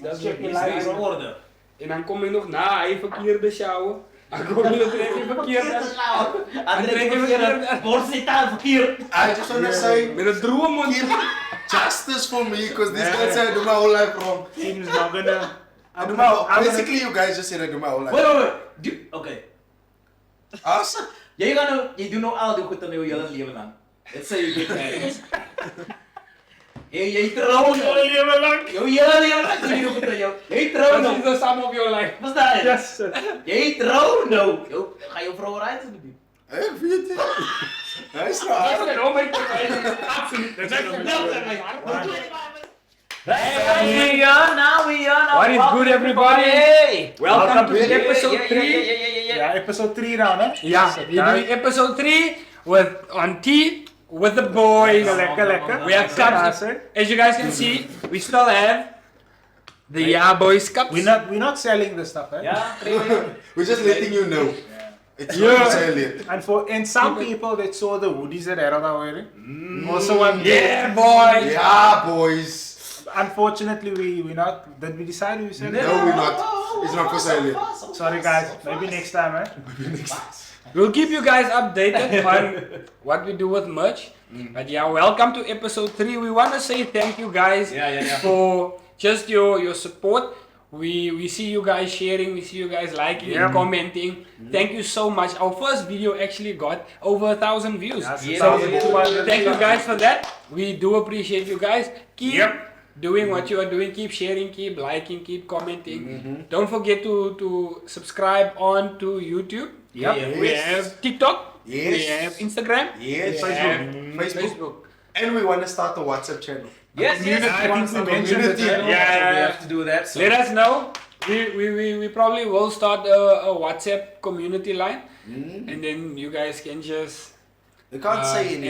Dat Check is je lijst. in orde. En dan kom je nog na, hij verkeerde sjouwen. Dan kom je nog even verkeerd. André verkeerd. Bord zit aan verkeerd. I just wanna say, Met een droe mond. keep justice for me, because these guys say I do my whole life wrong. Team's not gonna. Basically, you guys just said I do my whole life. Wait. Oké. Us? Jij doet nou al die goed aan je hele leven lang. Dat zei je dit eigenlijk. Jij trouwt Heel leven lang. je hele leven lang doe je nog goed aan jou. Jij trouwt Dat is nou. de samen op je lijf. Wat sta je? Yes. Jij trouwt nou. Ga je vrouw rijden doen? Hey, weet je? Hij is Dat raar. is oh my god. Absoluut. Dat is Hey, we are now. What is good, everybody? Hey. Welcome to Welcome. episode 3. Ja, episode 3 nou, hè? Yeah, we're doing episode 3 with on tea with the boys. Lekker. We have cups. As you guys can see, we still have the Yeah Boys cups. We're not selling this stuff, hè? Ja, We're just letting you know. It's Yeah. not silent. And some people that saw the hoodies that Harold are wearing also want. Yeah, boy. Yeah, boys. Unfortunately, did we decide we said it? No, we're not. It's not for silent. Sorry guys, maybe next time, eh? We'll keep you guys updated on what we do with merch. But yeah, welcome to episode 3. We want to say thank you guys for just your support. We see you guys sharing, we see you guys liking and commenting. Thank you so much. Our first video actually got over 1,000 views. Yes, So 1,200. thank you guys for that. We do appreciate you guys. Keep doing what you are doing. Keep sharing, keep liking, keep commenting. Don't forget to subscribe on to YouTube. Yep. We have TikTok. Yes. We have Instagram. Yes. We have Facebook. And we want to start a WhatsApp channel. Yes, I think we mentioned it. Community. Yeah. We have to do that. So. Let us know. We probably will start a WhatsApp community line, and then you guys can just You can't say anything.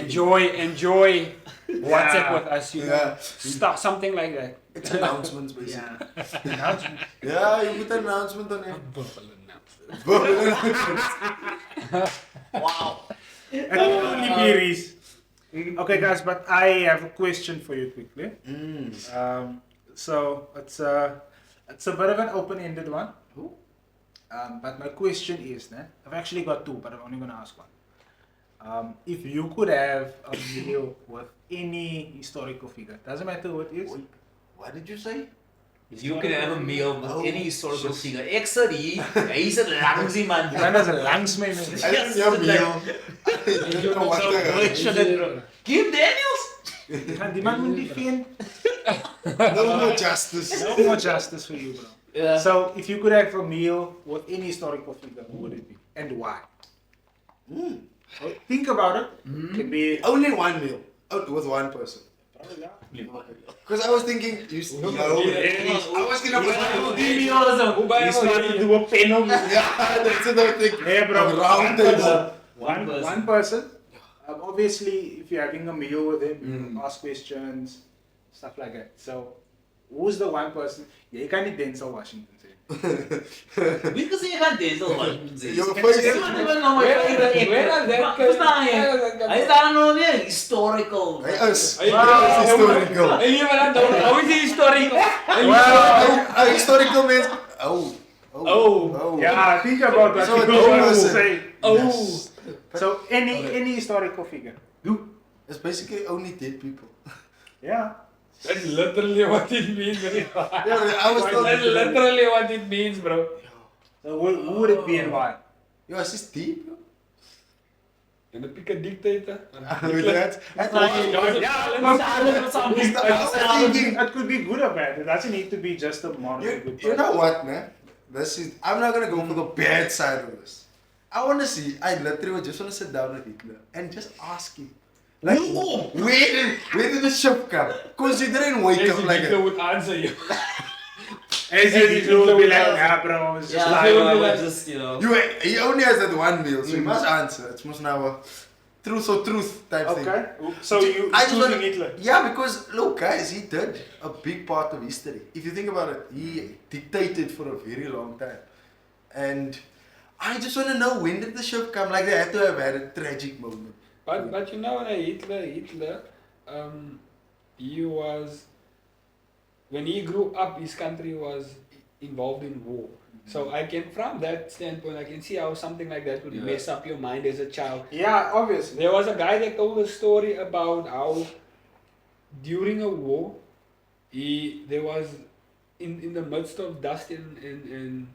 enjoy WhatsApp with us. You know, Yeah. stuff something like that. It's announcements, basically. Yeah. Yeah, you put an announcement on it. Wow. Only berries. Okay guys, but I have a question for you quickly. So it's a bit of an open-ended one. But my question is, I've actually got two, but I'm only gonna ask one. If you could have a meal with any historical figure, doesn't matter who it is. Wait, what did you say? You can have a meal with any historical figure. Ek sê hy's 'n langsie man. Die man is langs my man. I didn't your meal. I don't know what the Kim Daniels? Die man moet die veen. No more justice. No more justice for you, bro. Yeah. So if you could have a meal with any historical figure, who would it be and why? Think about it. Could be. Only one meal. Oh, with one person. Because I was thinking, no. I was gonna put You started to do a panel. Yeah, that's another thing. Yeah, bro. A round table. One person. Obviously, if you're having a meal with him, you ask questions, stuff like that. So, who's the one person? You can't eat Denzel Washington. Say. Wie gesê jy gaan Denzel Washington sê? Your face. Jy moet nou my favorite actor. Where does that Verstaan jy? Hy is daar nou weer historical. Hij is Wow. historical. Hey, you man, how is he historical? A historical means. Oh. Yeah, think about that. So Because it I will was- say. Yes. So, any historical figure. It's basically only dead people. Yeah. That's literally what it means. Bro. Yeah, I was That's literally what it means, bro. So, who would it be and why? Yo, is this deep? En dan pick a dictator. With that. It could be good or bad. It doesn't need to be just a morally good You know what, man? I'm not gonna go for the bad side of this. I wanna see. I literally just wanna sit down with Hitler and just ask him. Like, where did the ship come? Considering wake up like Hitler that. would answer you. As if it will be like, yeah, bro, it's just like. Just, you know. He only has that one meal, so he must answer. It's must now a truth or truth type thing. Okay, so you I just choosing wanna- Hitler. Yeah, because look, guys, he did a big part of history. If you think about it, he dictated for a very long time, and I just want to know, when did the ship come? Like, they had to have had a tragic moment. But you know, Hitler, he was when he grew up, his country was involved in war. So I can, from that standpoint, I can see how something like that would mess up your mind as a child. Yeah, obviously. There was a guy that told a story about how during a war, there was in the midst of dust and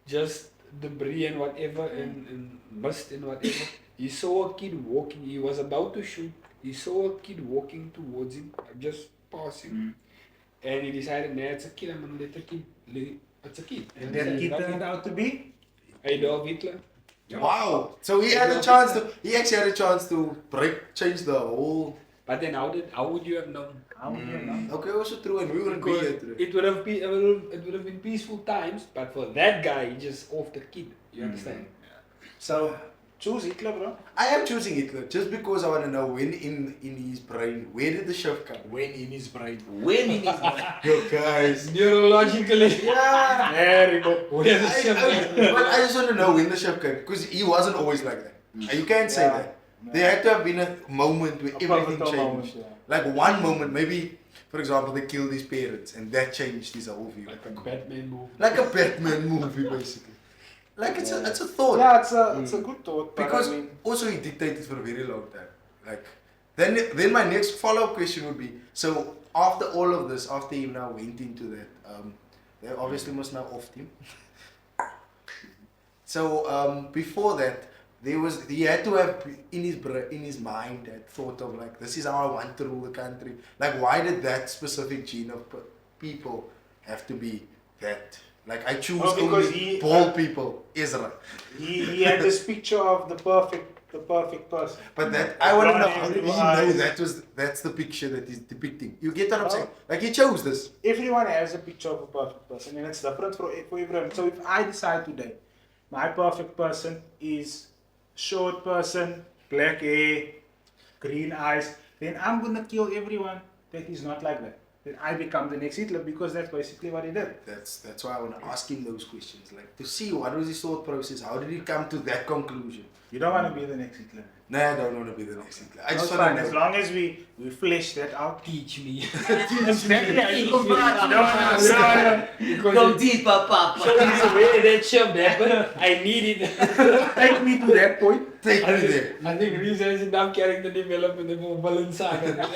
just debris and whatever and mist and whatever, he saw a kid walking. He was about to shoot. He saw a kid walking towards him, just passing, and he decided, nah, it's a kid. I'm gonna let the kid live. It's a kid. And that kid turned out to be? Adolf Hitler. Wow. So he had a chance to. He actually had a chance to change the whole. But then how would you have known? How would you know? Okay, also true, and we wouldn't be Because here today. it would have been peaceful times, but for that guy, he just off the kid. You understand? So, choose Hitler, bro. I am choosing Hitler just because I want to know when in his brain, where did the shift come? When in his brain. When in his Yo, guys. Neurologically. Yeah. Very good. Where's the shift? But I just want to know when the shift came because he wasn't always like that. And you can't say Yeah. that. There had to have been a moment where everything pivotal changed. moment, yeah. Like one moment, maybe, for example, they killed his parents and that changed his whole view. Like a Batman movie. Like a Batman movie, basically. Like it's a thought. Yeah, it's a good thought. But Because I mean, also he dictated for a very long time. Like then my next follow-up question would be, so after all of this, after he now went into that, they obviously must now off him. So before that, he had to have in his mind that thought of like, this is how I want to rule the country. Like, why did that specific gene of people have to be that? Like, I choose because only bald people, Israel. he had this picture of the perfect person. But that I want to know, how Blonde did he hair, know that's the picture that he's depicting? You get what I'm saying? Like, he chose this. Everyone has a picture of a perfect person, and it's different for everyone. So if I decide today, my perfect person is short person, black hair, green eyes, then I'm gonna kill everyone that is not like that. Then I become the next Hitler because that's basically what he did. That's why I want to ask him those questions, like to see what was his thought process. How did he come to that conclusion? You don't want to be the next Hitler. Nah, I don't want to be the next Hitler. I just That's want fine, to as know. long as we flesh that out. Teach me. Go deeper, Papa. So it's the way that shift happened. I need it. Take me to that point. Take me there. I think Reese has enough character development for villain saga.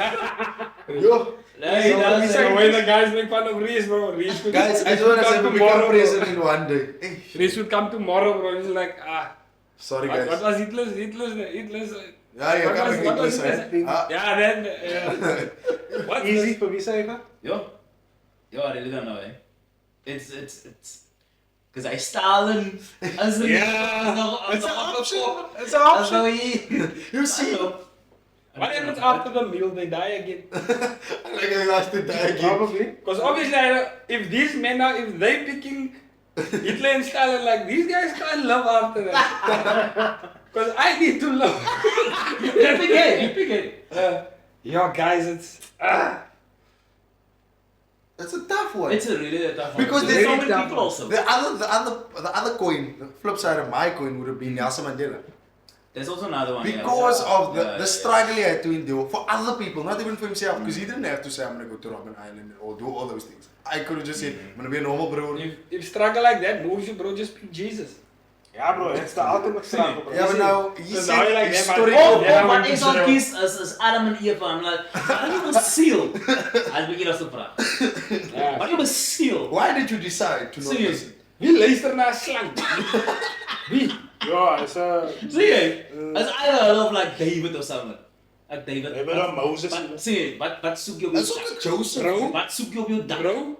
Yo, The way the guys make fun of Reese, bro. Reese could, guys, I Reese just want could to say come we tomorrow, become bro. president one day. Hey, Reese would come tomorrow, bro. He's like, sorry, what guys. was Hitler's? Yeah, you what can't was- make what it was side. it? Ah, Yeah, then. What? Easy for me, Saifa. Yo, I really don't know, eh? It's because I Stalin as the It's an option. It's an As option. You see, What happens after the meal? They die again. like I asked to die again. Probably. Because obviously, if these men are, if they picking Hitler and Stalin, like these guys can't love after that. Because I need to love. You pick it. Yo, guys, it's. That's a tough one. It's a really tough one. Because there's so very many tough people one. also. The other coin, the flip side of my coin would have been Nelson Mandela. There's also another one. Because of Yeah, the struggle he had to endure for other people, not even for himself. Because he didn't have to say, I'm going to go to Robben Island or do all those things. I could have just said, I'm going to be a normal bro. If struggle like that moves you, bro, just pick Jesus. Yeah, bro, it's the ultimate struggle, bro. Yeah, but now he So now said you're like, yeah, historical. man. Oh, I wat want is to al know. kies is Adam en Eva. I'm like, waarom je besiel? Als ik hier als te vragen. Ja. Waarom je besiel? Why did you decide to not Seriously. listen? Wie luistert naar slang? Wie? Yeah, it's a... Zie je? Als I love like David or something. Like David. Maybe not Moses. Wat, zie je? Wat zoek je op je That's dak? not Joseph. Bro. Wat zoek je op je dak? Bro,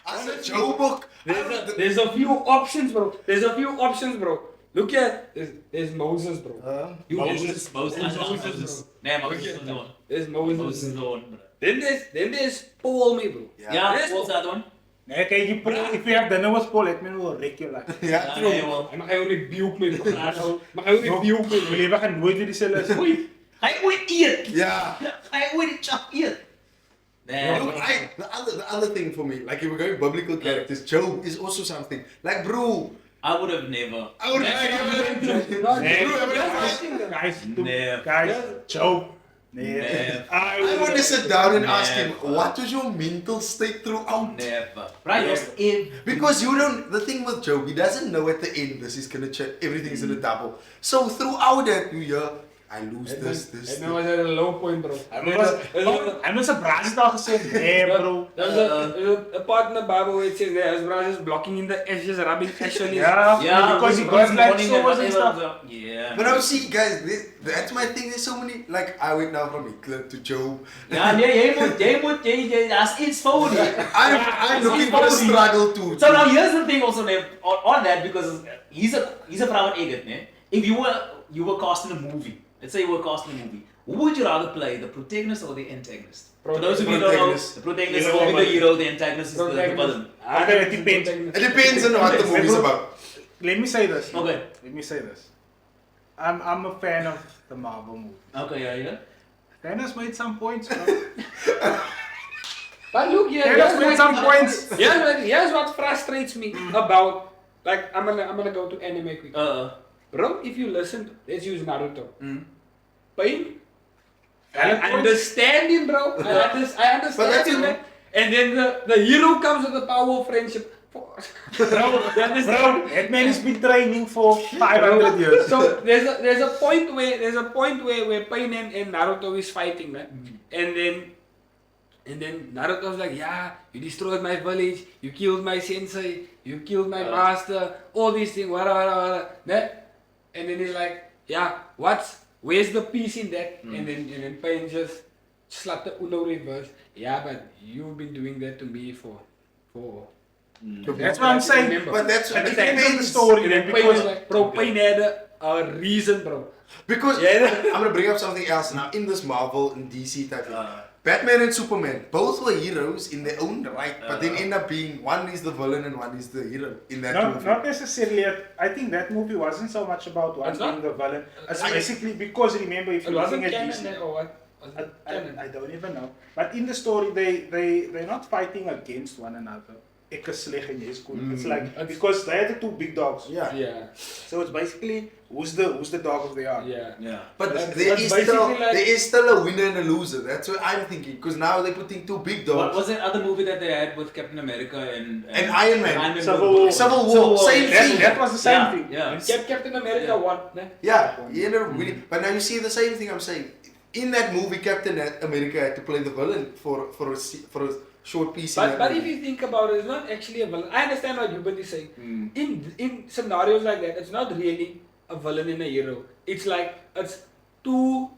I said Joe book. there's a few options, bro. There's a few options, bro. Look at, there's Moses, bro. Moses. Moses. Moses. Nee, Moses is the one. There's Moses Moses. is the one, bro. Then there's Paul, me, bro. Ja, Yes. what's that one? Nee, kijk, die Paul, if you have dinner with Paul, let me know, wreck je like. Yeah, Ja, true. nee, wel. Hij mag hij ook rebuke me, bro. Mag hij ook rebuke me, We leven gaan nooit weer diezelfde zijn. Oei, ga je ooit eet? Yeah. Ga je ooit een chap eet? Nee, No, the other thing for me, like if we're going biblical characters, Job is also something. Like, bro, I would have never. I would Nee, bro. guys, Nee. guys, Job, Never. I want to sit down and ask him, Never. what was your mental state throughout? Never. Right? Because you don't, the thing with Joe, he doesn't know at the end this is gonna check, everything's gonna double. So throughout that, you hear, I lose this. And I was at a low point, bro. I'm not surprised al gesê, nee bro. There's a part in the Bible where it says that his brother is blocking in the ashes, rubbing ash on his. Yeah, because he got like sores and stuff. Yeah. But I'm see, guys, that's my thing. There's so many. Like I went now from Hitler to Job. Ja, nee, jy moet, that's it's phony. I'm looking for a struggle too. So now here's the thing also on that, because he's a private agent, ne? If you were cast in a movie, let's say you were cast in a movie, who would you rather play, the protagonist or the antagonist? For those of you who don't know, the protagonist will be the hero, the antagonist is the villain. Okay, it depends. It depends on what the movie's about. Let me say this. Okay. Let me say this. I'm a fan of the Marvel movie. Okay, yeah. Thanos made some points, bro. But look here, Thanos made some points. here's what frustrates me about, like, I'm gonna go to anime quick. Bro, if you listen, let's use Naruto. Pain. I understand him, bro. I understand But that's him, man. And then the hero comes with the power of friendship. Bro, That man has been training for 500 years. So there's a point where Pain and Naruto is fighting, man. And then Naruto's like, yeah, you destroyed my village, you killed my sensei, you killed my master, all these things, whatever. And then he's like, yeah, where's the peace in that? And then Pain just slapped the Uno reverse. Yeah, but you've been doing that to me for That's what I'm saying. Remember. But that's It it depends on the depends. story, And man, then Pain was because like, bro, Pain had a reason, bro. Because Yeah. I'm gonna bring up something else now in this Marvel and DC type thing. Batman and Superman, both were heroes in their own right, but then end up being one is the villain and one is the hero in that movie. not necessarily. I think that movie wasn't so much about one It's not? being the villain. It's basically because remember if It you're wasn't looking at canon DC, then, or what? Was it canon? I don't even know. But in the story, they're not fighting against one another. Ek is sleg en jy is cool. It's like because they are the two big dogs. Yeah. Yeah. So it's basically who's the dog of the yard. Yeah. But That's there is basically like- still a winner and a loser. That's what I'm thinking. Because now they're putting two big What dogs was that other movie that they had with Captain America and Iron Man. Civil War, same thing. That was the same Yeah, thing. yeah. Captain America won. Ne? Yeah, he ended up winning. But now you see the same thing I'm saying. In that movie, Captain America had to play the villain for a short piece. But if you think about it, it's not actually a villain. I understand what Hubert is saying. In scenarios like that, it's not really a villain and a hero. It's like it's two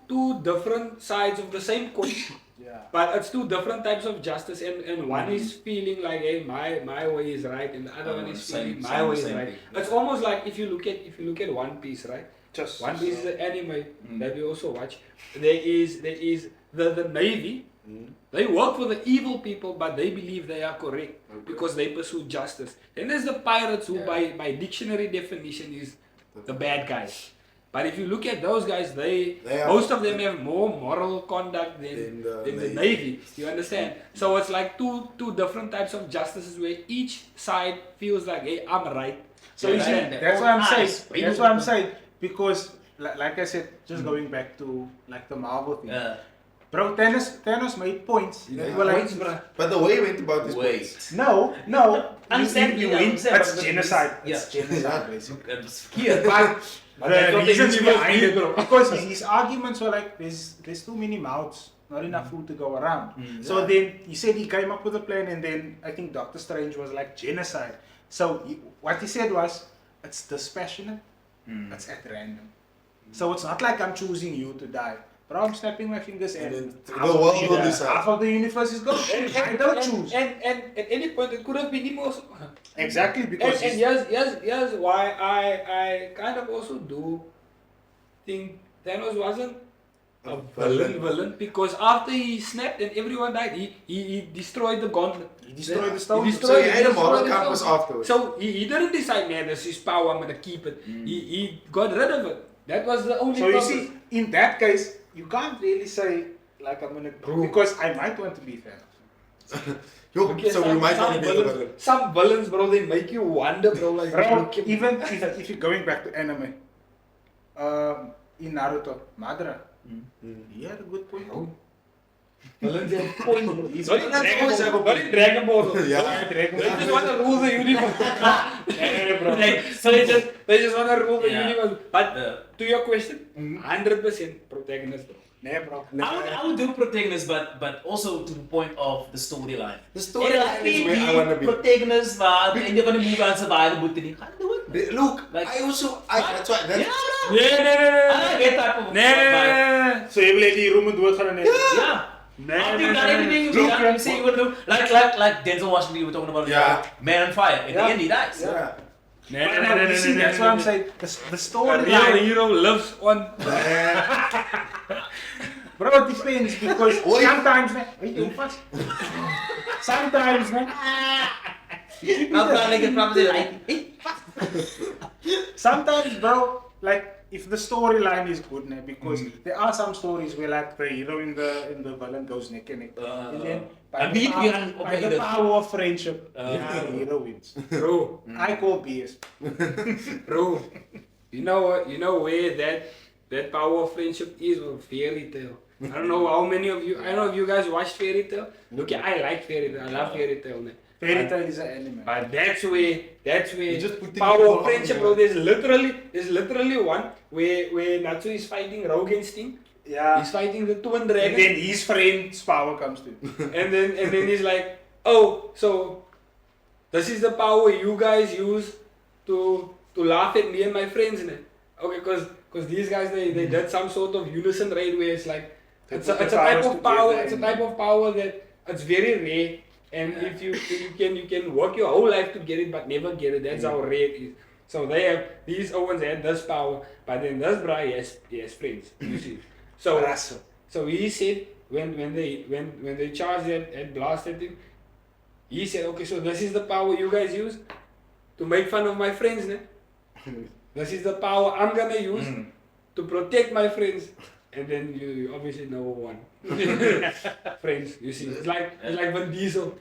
different sides of the same coin. Yeah. But it's two different types of justice, and one is feeling like, hey, my way is right, and the other one is feeling my way is right. thing. It's almost like if you look at One Piece, right? Just One Piece is an anime that we also watch. There is the Navy. They work for the evil people, but they believe they are correct because they pursue justice. Then there's the pirates, who by dictionary definition is the bad guys. But if you look at those guys, most of them have more moral conduct than the Navy. You understand? So it's like two different types of justices where each side feels like, hey, I'm right. So you see, that's what I'm saying. That's what I'm saying. Because, like I said, just going back to like the Marvel thing. Bro, Thanos made points. Yeah. They were like, But the way he went about this points. no. Understand you me, win. understand, That's but genocide. yeah. It's genocide, basically. It was weird. But that's The what the reasons universe behind needed, it, bro. because his arguments were like, there's too many mouths, not enough food to go around. So then he said he came up with a plan, and then I think Doctor Strange was like genocide. So what he said was, it's dispassionate, it's at random. So it's not like I'm choosing you to die. Bro, I'm snapping my fingers and the world will decide. half of the universe is gone. I don't choose. And at any point it could have been him also. Exactly, because And here's why I kind of also do think Thanos wasn't a villain, because after he snapped and everyone died, he destroyed the gauntlet. he destroyed the stone. So he had a moral destroyed the compass stone. afterwards. So he didn't decide, man, this is power, I'm gonna keep it. He got rid of it. That was the only So you purpose. see, in that case, you can't really say like I'm gonna because I might want to be Thanos. Okay, So we might some want to be the villain. Some villains, bro, they make you wonder, bro. Like, Bro, even if you're going back to anime, in Naruto, Madara, He had a good point. Villains have points. He's Not in That's always Dragon Ball. have a Not in Dragon Ball. Yeah. They just want to rule the universe. Like, so they just want to rule the Yeah. universe. But to your question, Mhm. 100% protagonist. Bro. Nah, bro. I would do protagonist, but also to the point of the storyline. The storyline is where I want to be. Protagonist, maar at the end of the movie, aan survival moet niet. Ga do it. Look, Like- that's why. Yeah, That's, bro. Nee, nee, nee, nee. I like that type of Nee. So you will let the room and do it for an Yeah. Nee, After nee, you've done nee, everything nee. you've done, you say you want to do, like Denzel Washington, you were talking about, Yeah. Man on Fire. At the Yeah. end, he dies. yeah. Nee, But nee, now, nee, you nee, see, nee, that's nee, what I'm nee. saying. The A real storyline, hero lives on. bro, it depends because Oi. sometimes, man, wait, you fast. Sometimes, man, Nou, dan denk ik, sometimes, bro, like if the storyline is good, man, because there are some stories where like the hero in the villain goes neck and neck, and then I mean, we are by the either- power of friendship, the hero wins. Bro, I call BS. bro. You know where that power of friendship is with fairy tale. I don't know how many of you. I don't know if you guys watch fairy tale. Look, I like fairy tale. I love fairy tale, man. Fairy tale is an anime. But that's where You just put power people of on friendship, the- bro. There's literally one where Natsu is fighting Rogan Sting. Yeah. He's fighting the twin And dragon, then his friend's power comes to him. and then he's like, oh, so this is the power you guys use to laugh at me and my friends, man. Okay, cause these guys they did some sort of unison raid where it's like it's a put the type powers of power. together It's a and- type of power that it's very rare. And if you can work your whole life to get it, but never get it. That's how rare it is. So these Owens had this power, but then this Bra he has friends. You see. So Russell. so he said when they charged that blast at him, he said, okay, so this is the power you guys use to make fun of my friends, ne? This is the power I'm gonna use to protect my friends. And then you obviously know one. Friends, you see. It's like Vin Diesel.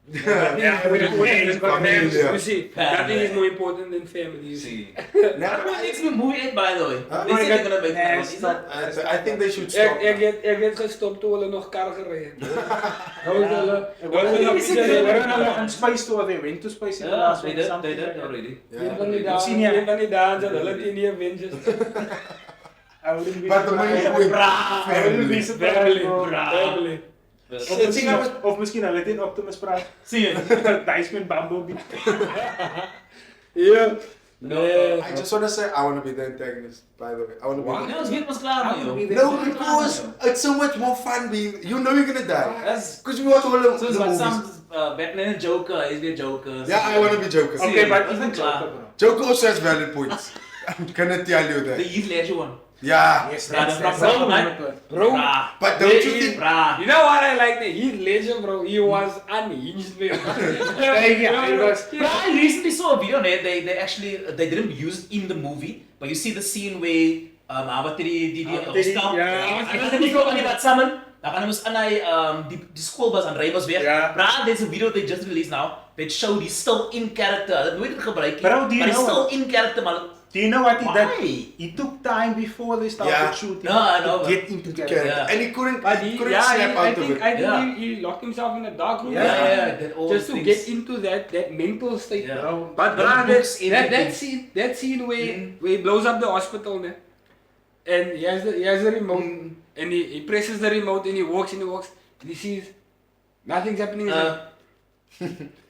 Yeah, with It's got Family, friends, yeah. you see. Nothing is more important than family, you see. See. Now, How do next movie end, by the way? Huh? They say they're gonna make Nah, one. Is stop. that? I think they should stop. Ik heb gestopt toen we nog kar gereden. They were on space tour. They went to space in the Yeah, last they one. did. something They did like that. already. Yeah. Een van die dagen, hulle in die Avengers. I wouldn't be But the main surprised. point, I wouldn't be surprised, Family, bro. family. Of misschien hulle het in Optimus Prime. See you. Dice met Bumblebee. Ja. Nee. I just want to say I want to be the antagonist. By the way, I want to Wow. be. Nee, ons weet ons klaar I mee, would be joh. there. No, because it's so much more fun being. You know you're gonna die. That's Because we watch all the soos wat movies. some Batman en Joker, is weer Joker. Yeah, I want to be Joker. See, Okay, but dat is even klaar. Joker, bro. Joker also has valid points. I'm gonna tell you The that. Heath Ledger one. Yeah. Yes, that's that's from the Batman. one. Bro, Bra. But don't you think? Bra. you know what I like? He's legend, bro. He was unhinged, man. Yeah, he was. Bro, I recently saw a video, they actually, they didn't use it in the movie, but you see the scene where, wat die opstel. ja. Ek het nie gou aan die wat samen. Dan gaan ons aan hy die skoolbus aan ry was weg. Ja. Bra, there's a video they just released now that showed he's still in character. Hulle het nooit dit gebruik nie. Bro, do you maar he's know still what? in character, maar Do you know what he Why? did? He took time before they started Yeah. shooting No, I know, to but- get into character. Yeah. And he couldn't. But he he, couldn't yeah, snap I out of think it. Yeah. he locked himself in a dark room. yeah, that all Just to things. get into that mental state. Yeah. Bro, But The bruh, books, that everything. scene where he blows up the hospital, man. And he has the remote, and he presses the remote, and he walks, and he sees nothing's happening. He's like,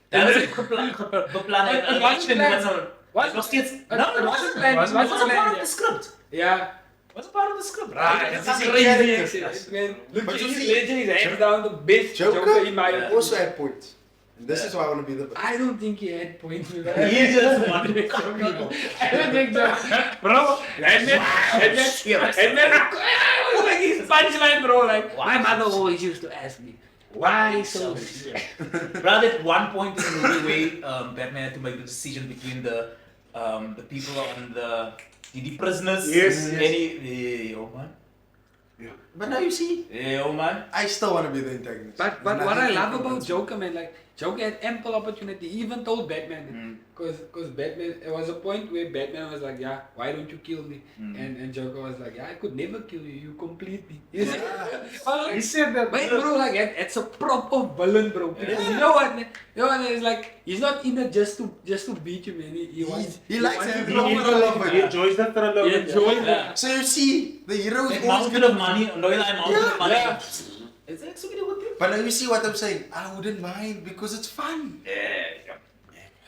Dat is beplan. Het was een plan. Was nog steeds. Het No, was een plan, was het was een a plan, part of ja. the script. yeah. Was a part of the script. It's It's crazy, characters. actually. Man, look But at you his see, legend, his hands down, the best Joker, Joker in my opinion. also had points. And this is why I want to be the best. I don't think he had points with that. He just wanted I don't think so. Bro, and then, I was like his punchline, bro. Like, my mother always used to ask me, why so serious? Rather, at one point in the movie where Batman had to make the decision between the people on the prisoners. Yes, And he, oh man. But now you see, Oh man. I still want to be the antagonist. But There's what I nothing love to about convince me. Joker, man, like Joker had ample opportunity. He even told Batman, because Batman, there was a point where Batman was like, yeah, why don't you kill me? And Joker was like, yeah, I could never kill you. You complete me. He said, He said that. but bro, like it's a proper villain, bro. Because you know what? It's like he's not in it just to beat you, man. He likes wants the to be- thrill of He it. enjoys the thrill of He it. enjoys Yeah. it. So you see, the hero is That always mountain of money, Loyal mountain of money. Yeah. It's actually a good thing. But now you see what I'm saying? I wouldn't mind because it's fun.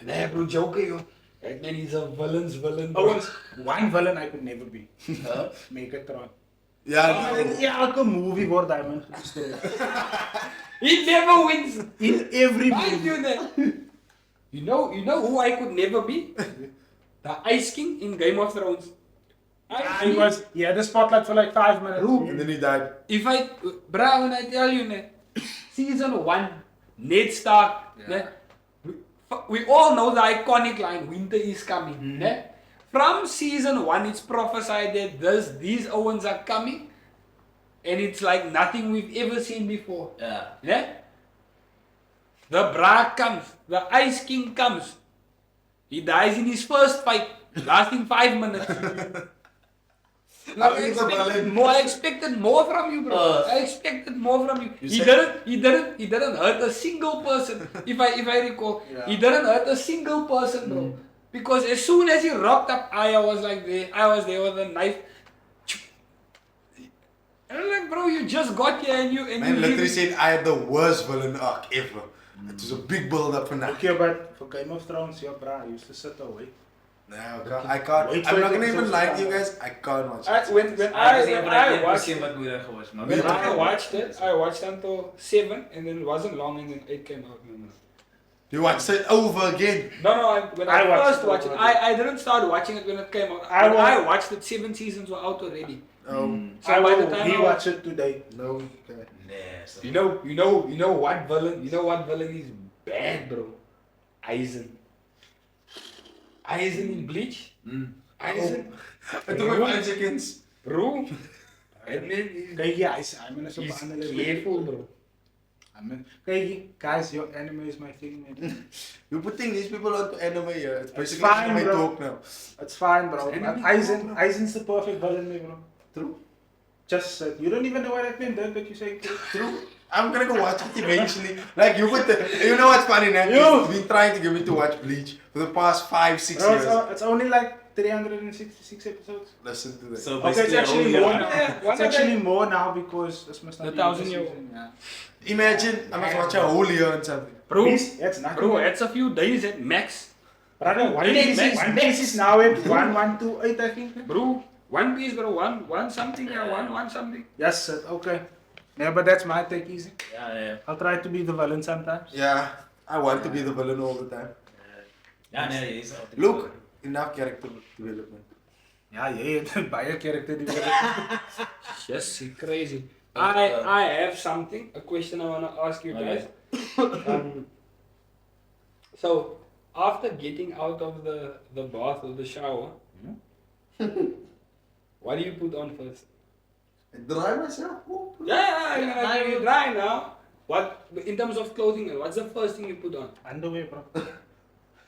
Nah, bro, Joker, yo. Batman is a villain's villain, I bro. was one villain I could never be. Huh? Megatron. Yeah, In elke movie wordt Diamond gestolen. He never wins. In every Mind movie. you that. You know who I could never be? The Ice King in Game of Thrones. He had the spotlight for like 5 minutes. and then he died. If I, bro, when I tell you, ne, season 1, Ned Stark, ne, we all know the iconic line, winter is coming. Ne? From season 1, it's prophesied that these Owens are coming, and it's like nothing we've ever seen before. Yeah. Ne? The Bra comes, the Ice King comes. He dies in his first fight, lasting 5 minutes. How is the villain? I expected more from you, bro. I expected more from you. He didn't hurt a single person. If I recall, he didn't hurt a single person, bro. Because as soon as he rocked up, I was there with a knife. And I'm like, bro, you just got here and you Man literally leave. said I had the worst villain arc ever. It was a big build up for that. Okay, but for Game of Thrones, yeah, bro, I used to sit away. No, I can't. Wait I'm for not it gonna to even be lie to so you far. guys. I can't watch it. When I watched it, I watched until 7 and then it wasn't long and then 8 came out. You watched it over again. No, when I I first watched watched it it, already. I didn't start watching it when it came out. I When wa- I watched it, 7 seasons were out already. So I by the will time I rewatch it today. No. Okay. Yes. you know what villain? You know what villain is bad, bro? Aizen in Bleach. Aizen, It took me 5 seconds. bro. That man is Kijk, ja, I'm in a he's super careful, bro. Kijk, guys, your anime is my thing, man. You're putting these people onto anime here. It's It's basically fine, anime bro. talk now. It's fine, bro. It's But anime. Aizen's the perfect villain, me, bro. True. Just you don't even know what that meant, but you say True. I'm gonna go watch it eventually. Like you put you know what's funny, man? You. You've been trying to get me to watch Bleach for the past 5-6 Bro, years. it's only like 366 episodes. Listen to this. So Okay, it's basically, actually a whole more. year. Yeah, It's actually more now because this must not The be 1,000-year season, yeah. Imagine I must watch a whole year on something. Bro, Please, that's nothing. bro, it's a few days at max. Brother, One Max, Piece Max. is now at 1128, I think. Bro, One Piece, bro, one something, yeah, one something. Yes, sir. Okay. Yeah, but that's my take easy. Yeah. I'll try to be the villain sometimes. Yeah, I want to be the villain all the time. Yeah, he's out. Look, enough character development. Yeah, by a character development. Just crazy. I have something, a question I wanna ask you guys. So after getting out of the bath or the shower, what do you put on first? I dry myself. Yeah, you dry now. What in terms of clothing? What's the first thing you put on? Underwear, bro.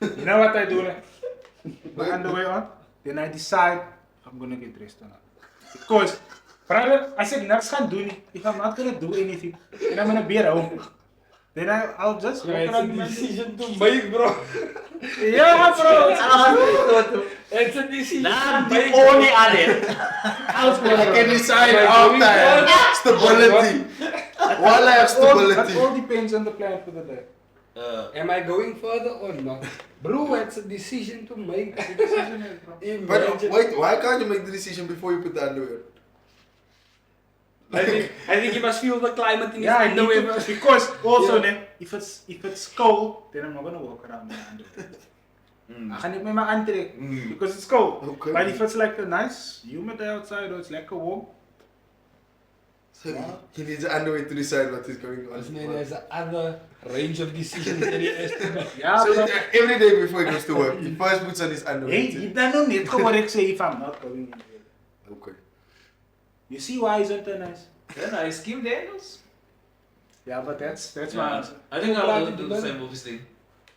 You know what I do? Like? My underwear on. Then I decide if I'm gonna get dressed or not. Because, brother, I said niks gaan doen. If I'm not gonna do anything, then I'm gonna be at home. Then I'll just walk It's a around my decision to make, bro. Yeah, bro. It's a decision. Nah, to the make, only bro. other. I can decide Am I after going stability. While I have That all stability. depends on the plan for the day. Am I going further or not? Bro, it's a decision to make. The decision is, bro. But Imagine. wait, why can't you make the decision before you put the underwear? I think he must feel the climate in his Yeah, I need underwear. to, because also Yeah. then, if it's cold, then I'm not gonna walk around in my underwear. I can make my aantrek because it's cold. Okay. But if it's like a nice humid day outside or it's like a warm, So he needs the underwear to decide what is going on. There's another range of decisions that he has to make. yeah, So bro. every day before he goes to work, he first puts on his underwear. Hey, you don't know net what I say if I'm not going anywhere. Okay. You see why isn't it nice? Then I Kim Daniels. Yeah, but that's my answer. I think I'll do the same obvious thing.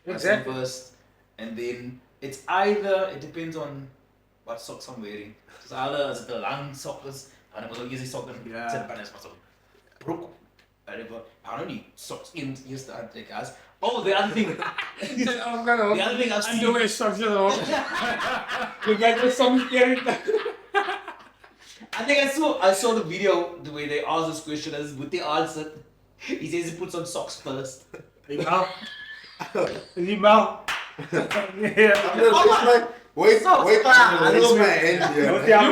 Exactly. First, and then it's either, it depends on what socks I'm wearing. So either is it the long socks, and it was easy socks, Yeah. set by this brook, whatever. I don't need socks in use the other guys. Oh, the other thing, the other thing I've seen. Underwear socks at all. You get the some character. I think I saw the video the way they asked this question as with the answer. He says he puts on socks first. Email. Email. Yeah. Wait, Socks, wait, ah, raise my hand here. Don't tell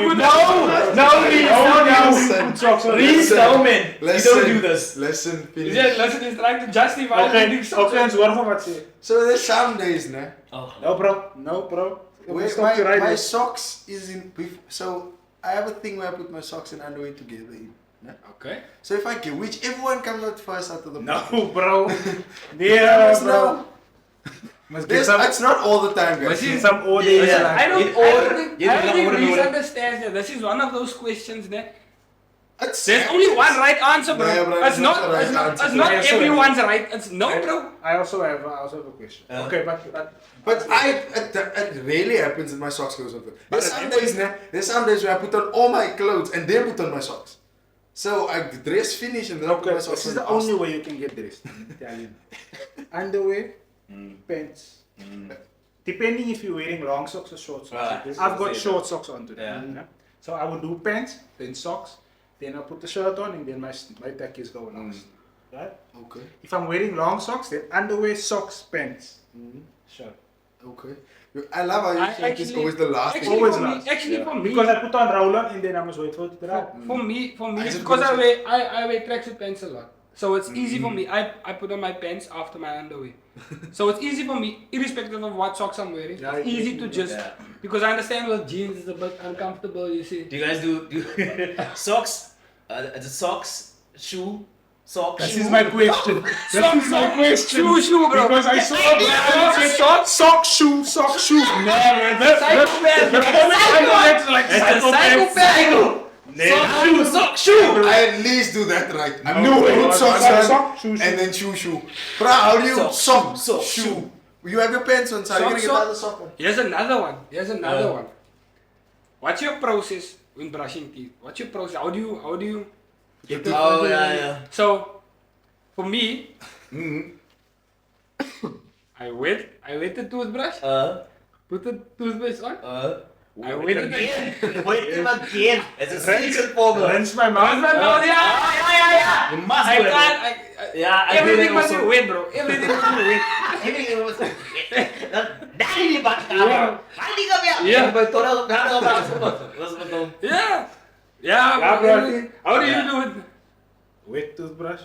me. Reese, no man, you Listen, don't do this. Listen, finish. Listen, he's trying to justify putting socks on. Hoor van wat ze. So there's some days, nah, Oh. No bro. where Stop you right my there. socks is in. So I have a thing where I put my socks and underwear together in. Nah? Okay. So if I get whichever one comes out first out of the No bro. Yeah bro. Must get some. It's not all the time, guys. This is- Some order. Yeah. I don't think order. Reese understands that. This is one of those questions that It's there's only one right answer, bro. Yeah, bro, it's not. the right It's not. answer. It's not Yeah, so everyone's right. It's no, bro. I also have a question. Okay, but But it really happens that my socks goes on. There's some days, nah, there's some days where I put on all my clothes and then put on my socks. So I dress finish and then I put okay, my socks this is on. the only way you can get dressed. I'm telling you. Underwear, pants. Depending if you're wearing long socks or short socks. Right. I've got short socks on today. Yeah. So I would do pants, then socks, then I put the shirt on, and then my tackies go last. Right? Okay, If I'm wearing long socks, then underwear, socks, pants, shirt. okay. I love how you I think it's actually- always the last thing. Actually, Always for me, last. actually for me, Because I put on roll-on and then I must wait for it to dry. for me, Is it because good? I wear tracksuit pants a lot. So it's easy for me. I put on my pants after my underwear. So it's easy for me, irrespective of what socks I'm wearing. Yeah, It's easy to just Yeah. because I understand with jeans is a bit uncomfortable. You see. Do you guys do socks? The socks, shoe, socks. This shoe. is my question. That is my question. Shoe, bro. Because I saw a brand that said sock, shoe. No, man. Psychopath. The comment I read like Psychopath. Sock, shoe. I at least do that right. I No, put it's socks sock, on shoe. and then shoe. Bro, how do you Sock, sock, shoe? You have your pants on, so you're gonna get Sock. another sock on. Here's another one. What's your process when brushing teeth? What's your process? How do you get the Oh, yeah. So for me, I wet the toothbrush, put the toothpaste on, I wet it again. Wait him again. It's a secret formula. Rinse my mouth. Yeah. You must I do it. can't. Yeah, I do Everything that must be also. wet, bro. Everything must be wet. Everything was Dali libat ka. Yeah. Hindi ka biya. Yeah. Betul betul. Yeah. Yeah, Yeah, bro. bro. How do you do it? Wet toothbrush,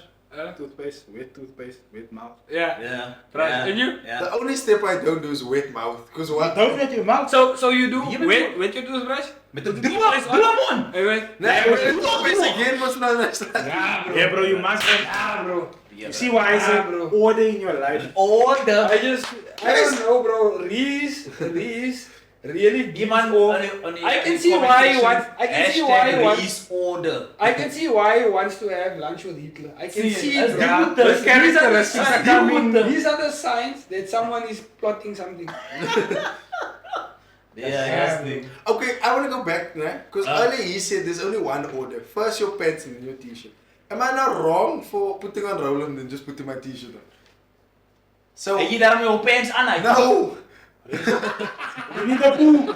toothpaste, wet mouth. Yeah. Yeah. Right. And you? Yeah. The only step I don't do is wet mouth. Because what? Don't wet your mouth. So you do Yeah, but wet your toothbrush? Betul. Put the toothpaste on? Dua mon. Wait. Again, what's not understand? Yeah, bro, you must. Bro. You see why is it bro. order in your life? Order. I don't know, bro. Reese really Give man I can see why he wants. I can see why he wants. order. I can see why he wants to have lunch with Hitler. I can see, that's bro. good. Those Characteristics characteristics are are coming. coming. These are the signs that someone is plotting something. Yeah, that's the thing. Okay, I want to go back, because earlier he said there's only one order. First your pants and then your t-shirt. Am I not wrong for putting on roll and then just putting my t-shirt on? So, Hey, you daarom your pants aan. no! You need a poo.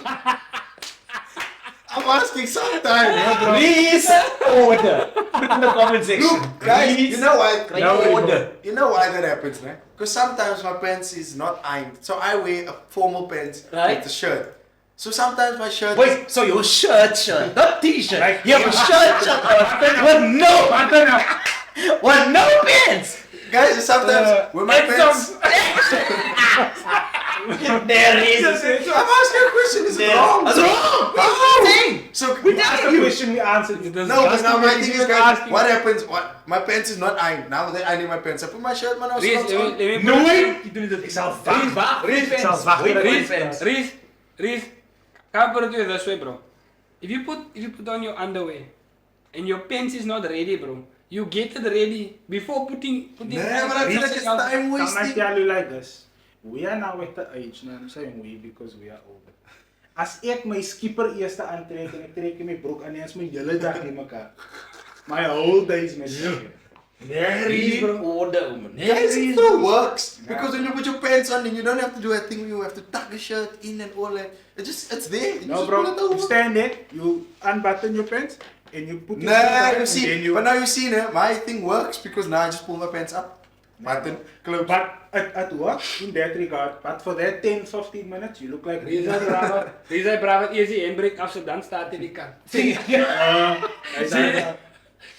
I'm asking sometime, bro. Please order. Put it in the comment section. Look, guys, you know why? Order. You know why that happens, Because sometimes my pants is not ironed. So I wear a formal pants Right. with the shirt. So sometimes my shirt Wait, so your shirt, not t-shirt. Like- You have a shirt with no pants. Guys, sometimes when my pants... There is. I'm asking a question, is it wrong? That's wrong. That's the thing. So, That's the question we answered. no, but now my thing is, guys, asking. what happens? What my pants is not ironed. Now that I need my pants, I put my shirt, man. Reese, Also, let me Nooit! Ik zal Reese, can I put it to you this way, bro? If you put on your underwear and your pants is not ready, bro, you get it ready before putting Nee, maar dat is like it's time Can I wasting. tell you like this? We are now at the age, and I'm saying we because we are older. As ek my skipper eerste aantrek en ek trek my broek aan en as my hele dag in mekaar. My whole day is messy. Really order, man. Guys, it still works. Because when you put your pants on, then you don't have to do a thing where you have to tuck the shirt in and all that. It's there. You No just bro, pull it you over. stand there, you unbutton your pants and you put it Nah, on you and see, then you but now you see, my thing works because now I just pull my pants up, button, close. But at work, in that regard, but for that 10-15 minutes, you look like Reza Brava, Reza Brava, easy handbrake af, so dan staat in die kant. See,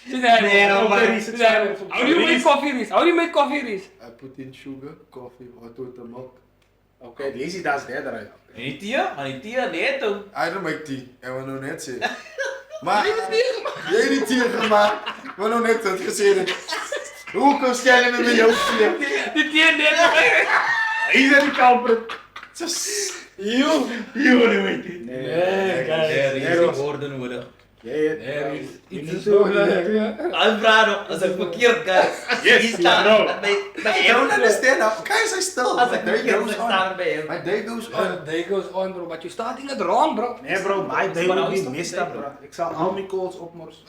Nee, no, man. How do you make coffee, Reese? How do you make coffee, Reese? I put in sugar, coffee, hot water, milk. Okay, Lazy does that right. En die tia net toe. I don't make tea, I wil nou net zeggen. Maar, jij niet tea gemaakt, ik wil nou net dat gezegd. Hoe kom jij met jou spelen? Die teen net. He's in the culprit. Just, You don't weet it. Nee, There is woorden nodig. there is You iets need zo to. Albrado, als ik verkeerd ga. Yes, you know. I don't understand how, guys, I still, Als my ik day verkeerd goes on. staan bij hem. My day goes on. Day goes on, bro, but you're starting it wrong, bro. Nee bro, my day Maar will nou is be het messed toch up niet, bro. Ik zal al mijn calls opmorsen.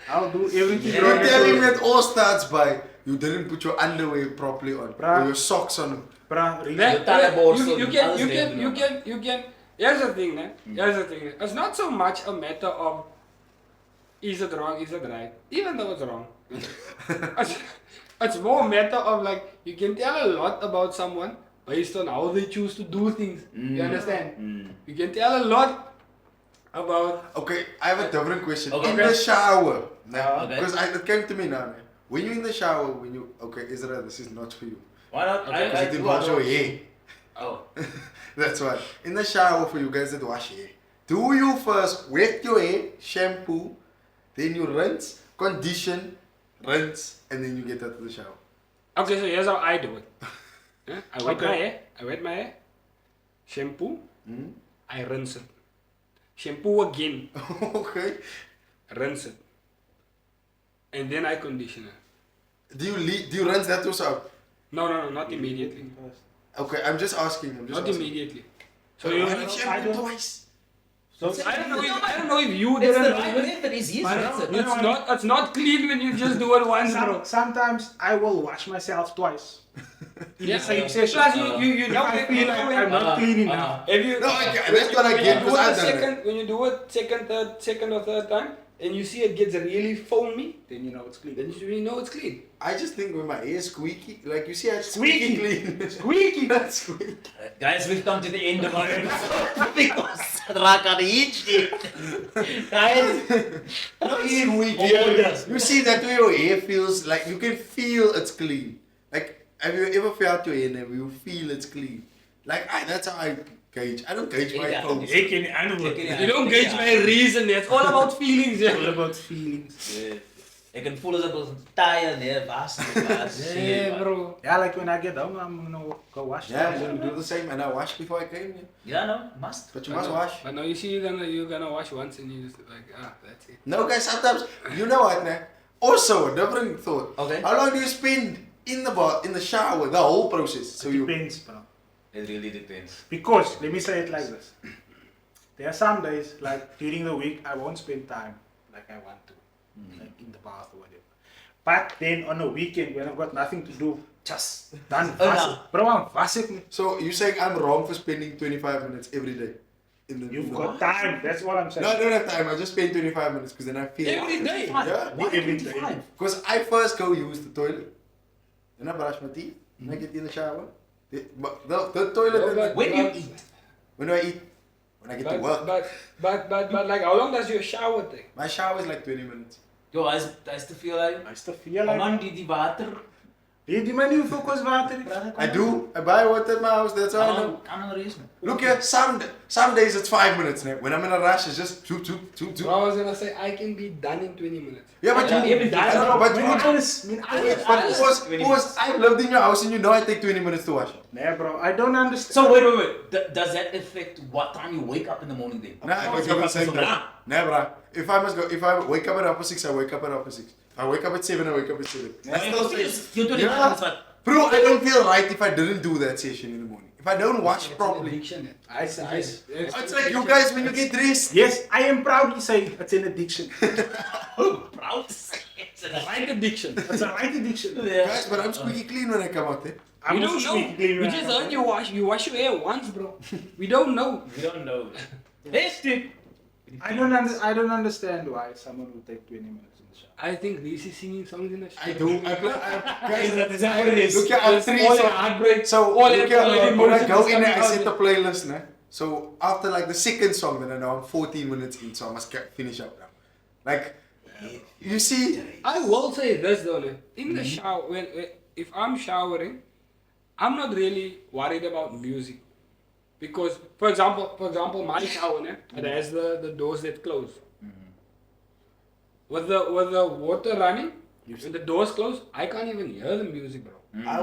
I'll do everything You're wrong. telling me it all starts by you didn't put your underwear properly on, Bruh. or your socks on. Bro, really. Nee, Taliborsel, you can, alles you can, erin, you bro. can. Here's the thing, man. Here's the thing. It's not so much a matter of is it wrong, is it right, even though it's wrong. it's more a matter of like you can tell a lot about someone based on how they choose to do things. You understand? You can tell a lot about. Okay, I have a different question. Okay. In the shower, Okay. because it came to me now. When you're in the shower, when you Israel, this is not for you. Why not? Okay, Because it didn't wash your hair. Oh. That's why. In the shower for you guys that wash hair, do you first wet your hair, shampoo, then you rinse, condition, rinse, and then you get out of the shower? Okay, so here's how I do it. I wet Okay. my hair. I wet my hair. Shampoo. I rinse it. Shampoo again. Okay. Rinse it. And then I condition it. Do you rinse that yourself? No, not immediately. Okay, I'm just asking. Not immediately. So So you, why don't you shampoo twice? So, I don't know if you It's didn't the know right it. method, is yes, But that's it. it's not clean when you just do it once, bro. sometimes I will wash myself twice. In Yeah. the same session. Plus you Now I feel like I'm not Uh-huh. clean enough. If you No, that's what I when get, you do because it I've the done it. second, when you do it second or third time, and you see it gets really foamy, Then you know it's clean. then you really know it's clean. I just think when my hair is squeaky, like you see, I Squeaky. clean. Squeaky. That's squeaky. Guys, we've come to the end of our episode because raak aan die heat. Guys, Squeaky. You see that way your hair feels like you can feel it's clean. Like, have you ever felt your hair and you feel it's clean? Like, that's how I gauge. I don't gauge my Yeah. toes. Ik ken die antwoord. You don't gauge by reason. It's all about feelings. All Yeah. about feelings. Ik kan voelen dat het taaien neer was. Yeah, bro. Yeah, like when I get home, I'm gonna go wash. Yeah, my I'm gonna do the same. And I washed before I came here. Ja, no, must. But you must wash. But now you see you're gonna wash once and you just like that's it. No, guys, sometimes, you know what, man? Also, a different thought. Okay. How long do you spend in the bath, in the shower, the whole process? So you. Depends, bro. It really depends. Because, let me say it like this. There are some days, like during the week, I won't spend time like I want to. Like in the bath or whatever. But then on a weekend, when I've got nothing to do, Just. dan Oh, was no. it. Bro, I'm was it. So you're saying I'm wrong for spending 25 minutes every day? You've got time, that's what I'm saying. No, I don't have time. I just spend 25 minutes because then I feel. Every day. Yeah. Not every day. Because I first go use the toilet, then I brush my teeth, then I get in the shower. The toilet. When you eat. When do I eat? When I get to work. But like how long does your shower take? My shower is like 20 minutes. Yo, hij is te veel uit. I still feel like Man, die water Weet je maar niet hoeveel kost water? I do. I buy water at my house. That's all I know. Kan er eens, man. Look here, some days it's 5 minutes. Né? When I'm in a rush, it's just two. Bro, I was gonna say I can be done in 20 minutes. Yeah, but Yeah, you. every day. But Mijn you. alles, mijn alles. But was I've lived in your house and you know I take 20 minutes to wash. Nee bro, I don't understand. So wait. Does that affect what time you wake up in the morning then? Nah, I wake up at the same time. Nah, bruh. If I wake up at 6, I wake up at 6. If I wake up at 7, I wake up at 7. You're doing Yeah. it. Bro, I don't feel right if I didn't do that session in the morning. If I don't wash It's an properly. addiction. It's like you guys when you get dressed. Yes, I am proudly saying it's an addiction. Proud to say it's The right addiction. It's a right addiction. Guys, but I'm squeaky clean when I come out there. I'm We also don't know. squeaky clean We when just I- heard you wash your hair once, bro. We don't know. We don't know. Hey, Steve. I don't understand why someone would take 20 minutes in the shower. I think Reese is singing songs in the shower. I do. Guys, Is that what it is? look here, I'm Just 3 all so your heartbreak. So all look your here, when I emotions go in coming there, I out. set the playlist, né? So after like the second song, then I know I'm 14 minutes in, so I must finish up now. Like, you see, I will say this though, né? In the shower, when if I'm showering, I'm not really worried about music, because for example, my shower, né? It has the doors that close. With the water running, when the doors close, I can't even hear the music, bro.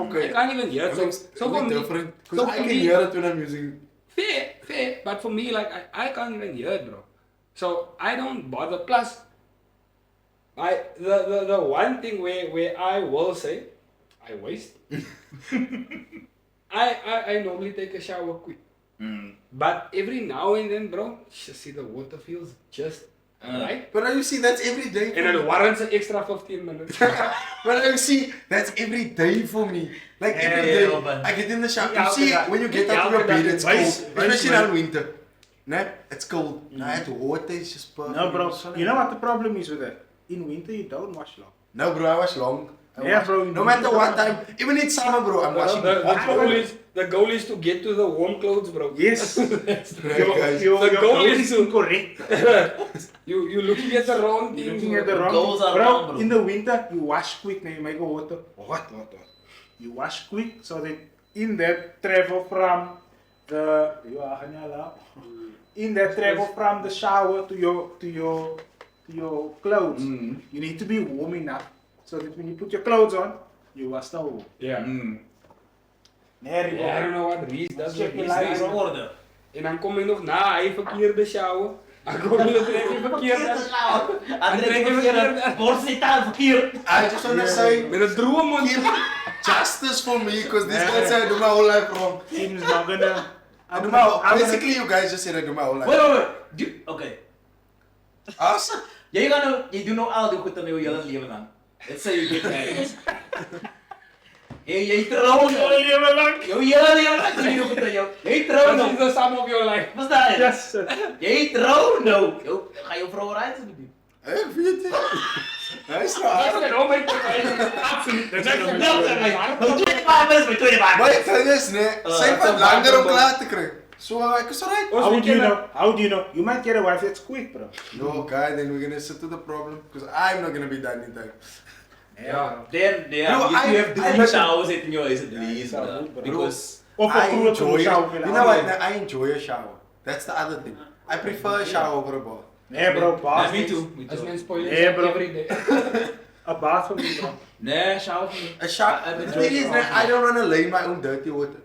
okay. I can't even hear. So for me, different, so because I for can me- hear it when I'm using. fair, but for me, like I can't even hear it, bro. So I don't bother. Plus, the one thing where I will say, I waste. I normally take a shower quick, but every now and then, bro, just see the water feels just right, But you see, that's every day. and it warrants an extra 15 minutes. But you see, that's every day for me. Like every Yeah, day, yeah, but- I get in the shower. Yeah, You see, okay, when you get yeah, out of your okay, bed, it's vice- cold, vice especially man. in winter. Nah, it's cold. Nah, the water is just perfect. No bro, you know what the problem is with that? In winter you don't wash long. No, bro, I wash long. I Yeah, wash- bro, No matter what time, even in summer, bro, I'm washing. The goal is to get to the warm clothes, bro. Yes. Guys. The goal is to- incorrect. You're looking at the wrong thing. You're looking bro. at the wrong goals are bro, wrong, bro. in the winter you wash quick, now you make a water. What? You wash quick so that in that travel from the from the shower to your clothes, you need to be warm enough so that when you put your clothes on, you are still warm. Yeah. There you Ja, I don't go. know what Reese does. Check with your Reese lights, does. bro. Order. En dan kom je nog na, hij verkeerde shower. Dan kom je nog even verkeerde. André, verkeerd. Wordt zit aan verkeerd. I just want to say, Met een droom mond. give justice for me, because this guy said I do my whole life wrong. Seems not gonna. I do my basically, you guys just said I do my whole life. Wait. Okay. Us? Jy doen nou al die goed in jou hele lewe lang. Let's say you get married. Jy trou nou. Jou hele lewe lang doen jy nog goed in jou. Jy trou Dat nou. is the sum of your life. Verstaan jy? Yes. Jy trou nou. Ga jou vrou reis doen. Ik weet het. Hij is Dat raar. is een absoluut. Dat is Nou, doe je maar best met 25. Maar het ding is, nee, zij het is van een langer om waterboom. klaar te krijgen. So, ik is alright. How do you know? How do you know? You might get a wife that's quick, bro. No, guy, then we're gonna sit to the problem, because I'm not gonna be done in time. Ja. Then, Bro, you I- have I 3 like- showers in your eyes at least, Yeah, bro. bro. Because Of I a groot enjoy shower. it. You know what? I enjoy a shower. That's the other thing. I prefer a shower over a bath. Nee, bro, Yeah, bath. me too. Me Als too. men spoilen Yeah, bro. every day. A bath for me, bro. Nee, shower for me. A shower. I The enjoy thing is shower. that I don't want to lay in my own dirty water.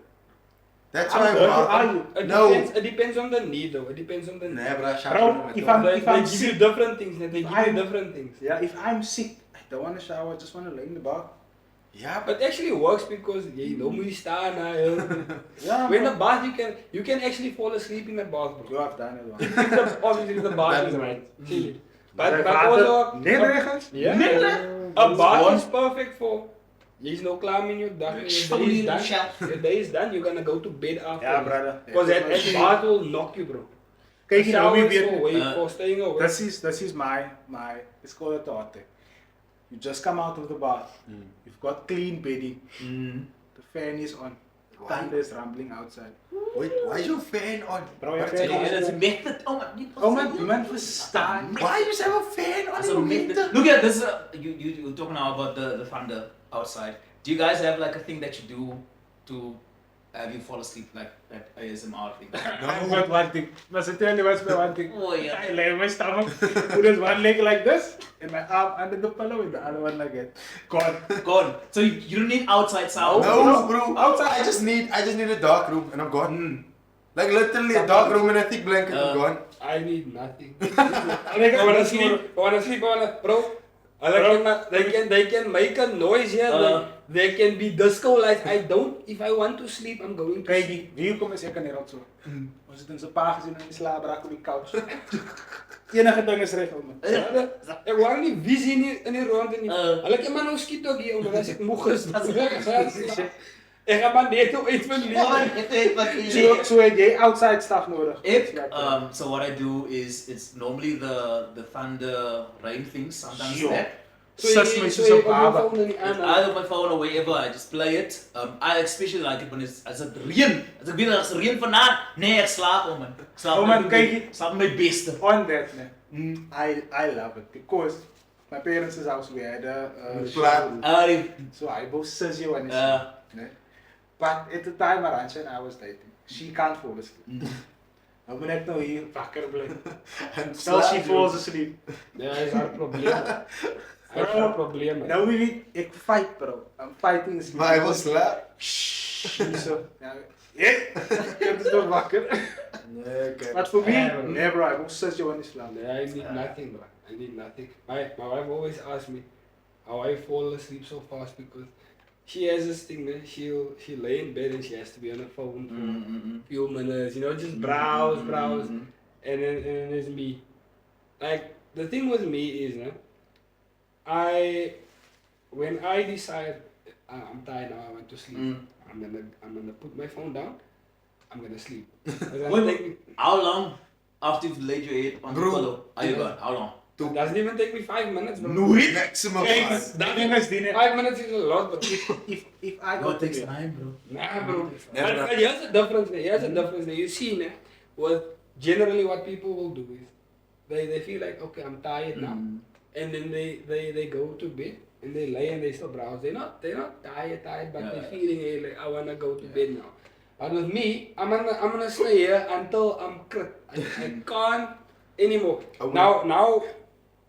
That's How why I dirty bath. are you? No. It depends on the need though. It depends on the need. Nee, bro, shower. Bro, no if matter I'm- They give you different things. They give you different things. Yeah, if I'm sick, I don't want to shower, I just want to lay in the bath. what. Yeah, But it actually works because you don't moet staan. Yeah, When the bro. bath, you can actually fall asleep in the bath, bro. You have done it, man. Obviously the bath That is is right. right. Chilly. But also Nederigheid? yeah, a bath is perfect for. Jy's nou klaar met jou dag. Your day is done. Your day is done. You're gonna go to bed after. Yeah, brother. Because that bath will knock you, bro. Kijk, je nou Shower weer is for, weer. for staying away. This is my, let's call it the hot thing. You just come out of the bath. You've got clean bedding. The fan is on. Why? Thunder is rumbling outside. Wait, why is your fan on? Bro, your What is fan it? is Dat is on. method. Oh man, Oh man, you man verstaan. Why you have a fan on That's in a winter? method. Look at this. You talking now about the thunder outside. Do you guys have like a thing that you do to have you fall asleep, like that ASMR thing? I've got one thing. Must I tell you what's my one thing? Oh, yeah. I lay on my stomach, put this one leg like this, and my arm under the pillow, and the other one like that. Gone. Gone. So you don't need outside sound. No, bro. Outside. I just need a dark room and I'm gone. Like literally a dark room and a thick blanket. I'm gone. I need nothing. I wanna sleep. Bro. They can make a noise here. They can be disco lights. If I want to sleep, I'm going to Kijk, sleep. hier kom eens ik aan zo. We zitten in zijn pa gezien en in slaap raken op die couch. Enige ding is regel man. Ik wou niet visie in die rond. Ik heb maar nog schiet ook hier, omdat ik moe is. Ik ga maar net op iets van Zo heb jij outside stuff nodig. So what I do is it's normally the thunder rain things. Sometimes Yo. that. Sus my sus op baba. Either my phone or wherever, I just play it. I especially like it when it's as het reën. Als ik binnen als het reën vandaan, nee, ik slaap man. Ik slaap Oh man, kijk je. Slaap mijn beste. On that man, I love it because my parents' house we had a Flat. so I both says you and but at the time Arantxa and I was dating, she can't fall asleep. Nou ben ik nou hier wakker blijven. Stel she falls asleep. Ja, is haar probleem. Hij heeft probleem. Nou wie weet, ik fight bro. I'm fighting sleep. Maar hij was slaap. Zo. Ja, ik is toch wakker. Nee, kijk. But for me, nee bro, I both says you and slaap. Yeah, I need nothing, bro. I need nothing. My wife always asks me how I fall asleep so fast because she has this thing, man. She'll lay in bed and she has to be on her phone for a few minutes, just browse, and then it's me. Like the thing with me is, when I decide I'm tired now, I want to sleep. I'm gonna put my phone down. I'm gonna sleep. Wait, how long after you've laid your head on the pillow are you gone? How long? It doesn't even take me 5 minutes, bro. Maximum Kijk, 5. dat ding is die net. 5 minutes is a lot, but If I go to bed, time, bro. nah, bro. Never. But here's the difference. You see, generally what people will do is they feel like, okay, I'm tired now, and then they go to bed and they lay and they still browse. They're not tired, but they're feeling hey, like I wanna go to bed now. But with me, I'm gonna stay here until I'm crit. I can't anymore. Now,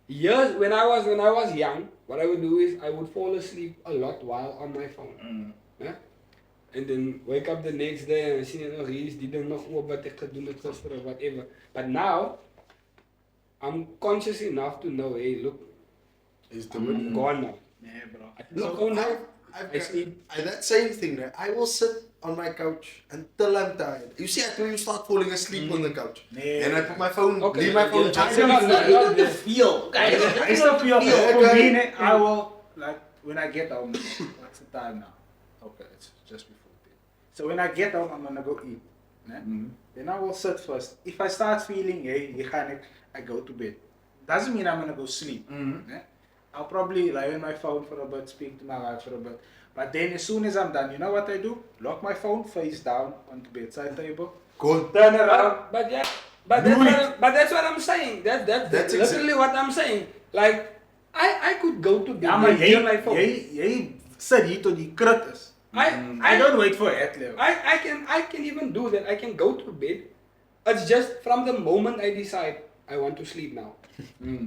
years when I was young, what I would do is I would fall asleep a lot while on my phone. Yeah? And then wake up the next day and I see nog iets, die ding nog op wat ek gedoen het gister or whatever. But now, I'm conscious enough to know, hey, look, I'm gone now. nee bro. Look, oh no. I that same thing, I will sit on my couch until I'm tired. You see, I told you start falling asleep on the couch. Nee. And I put my phone, Okay. leave my phone charging. The feel. I still feel Yeah, for okay. me, I will like when I get home. What's the time now? Okay, it's just before 10. So when I get home, I'm gonna go eat. Then I will sit first. If I start feeling, hey, I go to bed. Doesn't mean I'm gonna go sleep. I'll probably lie on my phone for a bit, speak to my wife for a bit. But then as soon as I'm done, you know what I do? Lock my phone face down on the bedside table. Cool. Turn around. But that's what I'm saying. That's literally what I'm saying. Like, I could go to bed Ja, maar on my phone. jij zit hier tot die krut is. I don't wait for it, Leo. I can even do that. I can go to bed. It's just from the moment I decide I want to sleep now.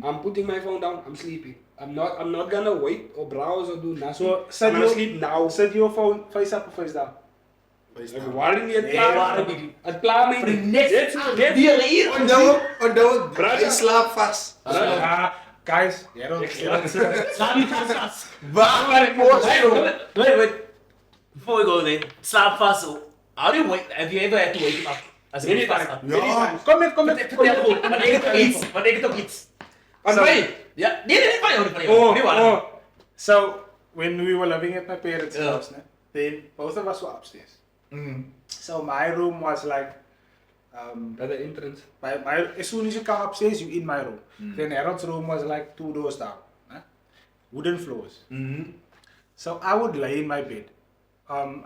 I'm putting my phone down. I'm sleeping. I'm not gonna wait or browse or do nothing. So, I'm gonna sleep now. Set your phone face up or face down? Waarom niet het Nee, klaar? waarom niet? Het klaar mee. Onthoud, hij slaapt vast. Guys, jij don't Slaap niet vast. Waar? Wait. Before we go there, slaap vast. How do you wait? Have you ever had to wake him up? Als ik niet vast heb? Ja. Kom met. Vertel goed, maar denk het ook iets. Van mij? Ja, nee, van jou. Nee, waarom? So, when we were living at my parents' Yeah. house, then both of us were upstairs. So my room was like, Bij de entrance. as soon as you come upstairs, you in my room. Then Harold's room was like 2 doors down, wooden floors. So I would lay in my bed.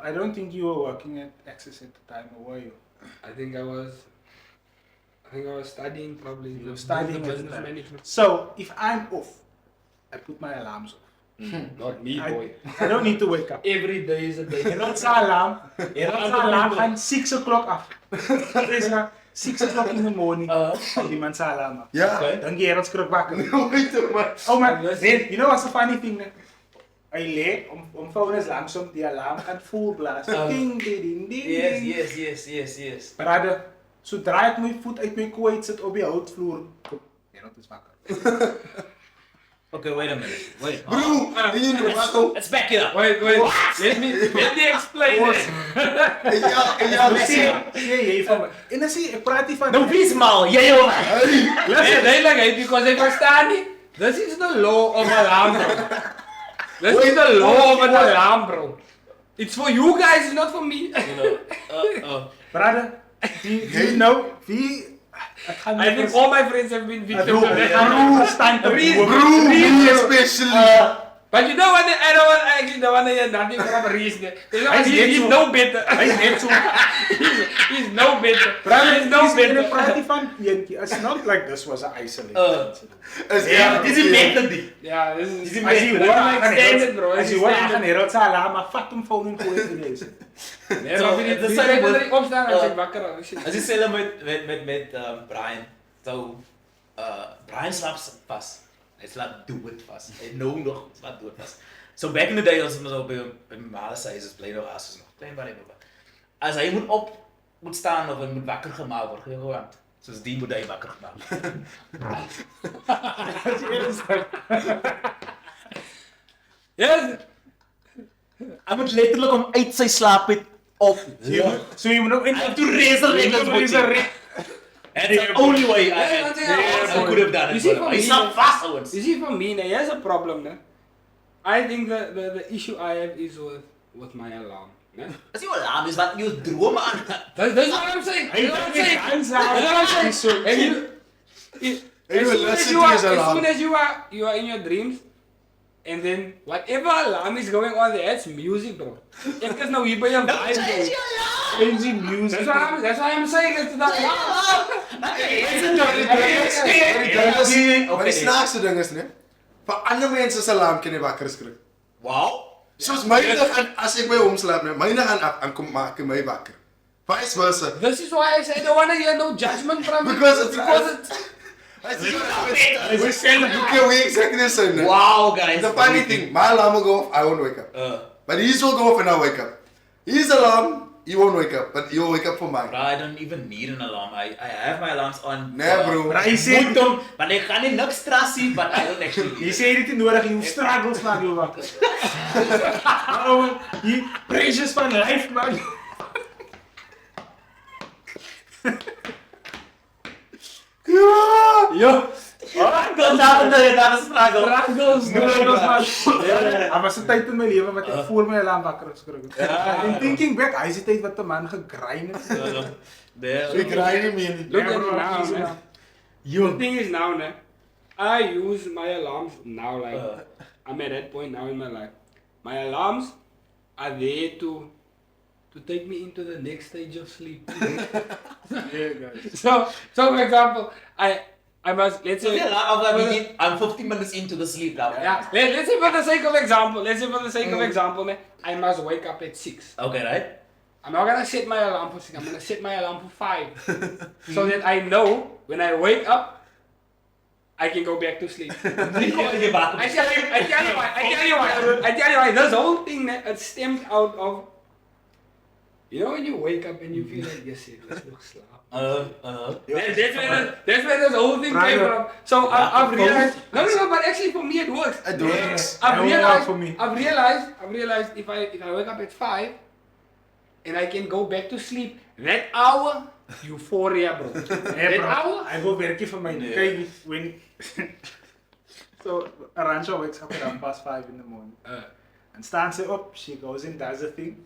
I don't think you were working at Access at the time, or were you? I think I was studying probably. You were studying at the business time. management. So if I'm off, I put my alarms off. Not me, boy. I don't need to wake up. Every day is a day. Gerald sa alarm gaan 6 o'clock af. Het is 6 o'clock in the morning. Die man sa alarm af. Ja. Dan Gerald skrik wakker. Nooit man. Oh man, then, you know what's the funny thing? Hij leert om phone is langzaam die alarm gaat full blast. Ding, ding, ding, ding. Yes. Brother, zodra ik mijn voet uit mijn kooi zit op je houtvloer, Gerald is wakker. Okay, wait a minute. Wait. Bro, Let's back it up. Wait. Let me explain it. Zie je van me? En dan zie je, ik praat die van... No, wie is mal? Jij joh. Nee, because they verstaan niet. This is the law of alarm, bro. This is the law of an alarm, bro. It's for you guys, it's not for me. Brother, you know, wie... I think all my friends have been victims of that. Bro, especially. But you know what? I don't want to hear nothing from Reese. He's no better. He's no better. Brother, He's no better. praat die van Pienkie. It's not like this was an isolated incident. Dit is mentally. Yeah, this is Als je hoort extended, bro. Als je hoort aan Gerald sa alarm, maar vat hem phone in kooi te lezen. Nee, maar wie kan er opstaan als ik wakker word? Als je zelf met Brian, zo, Brian slaapt vast. Hij slaapt dood vast. Hij nog slaapt dood vast. So back in the day, als we zo bij mijn malen zei, is het play nog als nog klein maar even. Als hij moet staan of hij moet wakker gemaakt worden, gewoon. Zoals die moet hij wakker gemaakt worden. Yes. Hij moet letterlijk om uit zijn slaap op. So je moet ook in To resurrect. And it's the only way I could have done it. Hij slaapt vast, You see, for me, here's a problem. Ne? I think the issue I have is with my alarm. Ne? Als je alarm is, wat je dromen aan. That's what I'm saying. That's what I'm saying. As soon as you are in your dreams, and then whatever alarm is going on there, it's music, bro. Because now we buy a vibe. crazy music. That's why I'm saying it's not alarm. Maar die snaakste ding is, nee, van andere mensen zijn alarm kan je wakker schrikken. Wow. Zoals mij gaan, als ik bij hom slaap, nee, mij gaan af en kom maken mij wakker. Vice versa. This is why I said I don't want to hear no judgment from you. Because it's we exactly the same. Nee? Wow, guys. The funny thing, my alarm will go off, I won't wake up. But his will go off and I'll wake up. His alarm, he won't wake up, but he'll wake up for mine. Bro, I don't even need an alarm. I have my alarms on. Nee, bro. Maar hij zegt Moet hem, maar ik ga niet niks stress zien, but I don't actually. je zei niet nodig, je struggles maak je wakker. Oh, je pressures van life man. Yo, Dat is struggle. Hij was een tijd in mijn leven wat ik voor mijn alarm wakker is geschrokken. En thinking back, hij is die tijd wat de man gegrind heeft. Ik rij niet meer. look at me now, man. The thing is now, ne, I use my alarms now. Like I'm at that point now in my life. My alarms are there to take me into the next stage of sleep. So for example, I must, let's say, I'm 15 minutes into the sleep now. yeah, let's say for the sake of example, ne, I must wake up at 6. Okay, right? I'm not gonna set my alarm for 6, I'm gonna set my alarm for 5. So that I know when I wake up, I can go back to sleep. I tell you why, this whole thing, ne, it stemmed out of, you know when you wake up and you feel like, yes, let's go sleep. That's where this whole thing came from. So I've realized, no, but actually for me it works. It works. I've realized if I wake up at 5 and I can go back to sleep, that hour, euphoria, bro. Nee, bro. hour? Hij wil werken voor mij. Kijk, when... So, Arantxa wakes up around past 5 in the morning. And stands up, she goes in, does the thing.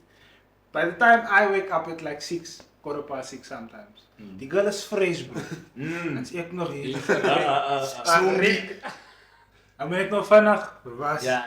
By the time I wake up at like 6, 6:15 sometimes. Die girl is fresh, bro. En is ik nog hier. Dan ben ik nog vannacht was. Ja.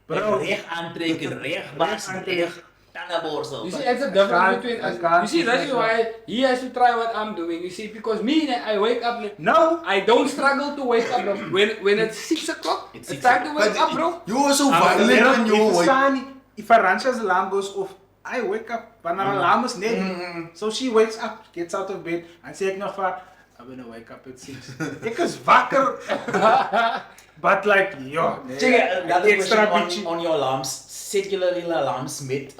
Bro. Recht aantrekken, recht was, recht. Tandenborstel. You see, that's the difference between I us. can't You see, that's differentiate. why he has to try what I'm doing. You see, because me, I wake up. No. I don't struggle to wake up, bro. When it's 6 o'clock, It's it's 6 time to wake up, bro. You were so I'm violent leren, when you were awake. if Arantxa's alarm goes off, I wake up. Wanneer haar alarm is net. So she wakes up, gets out of bed, en sê ek nog vir haar, I'm gonna wake up at 6. Ek is wakker. But like, yo, nee, Check another extra question bitchy. on your alarms. Set jullie alarms met,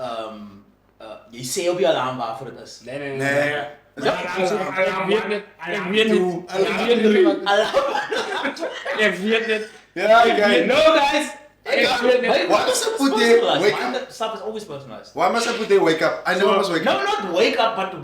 je sê op je alarm waarvoor het is. Nee, nee, Nee. nee. Ik weet het. Yeah, guys. No guys! Why must I put there, wake up? Stuff is always personalized. Why must I put there, wake up? I know I must wake No, up. not wake up, but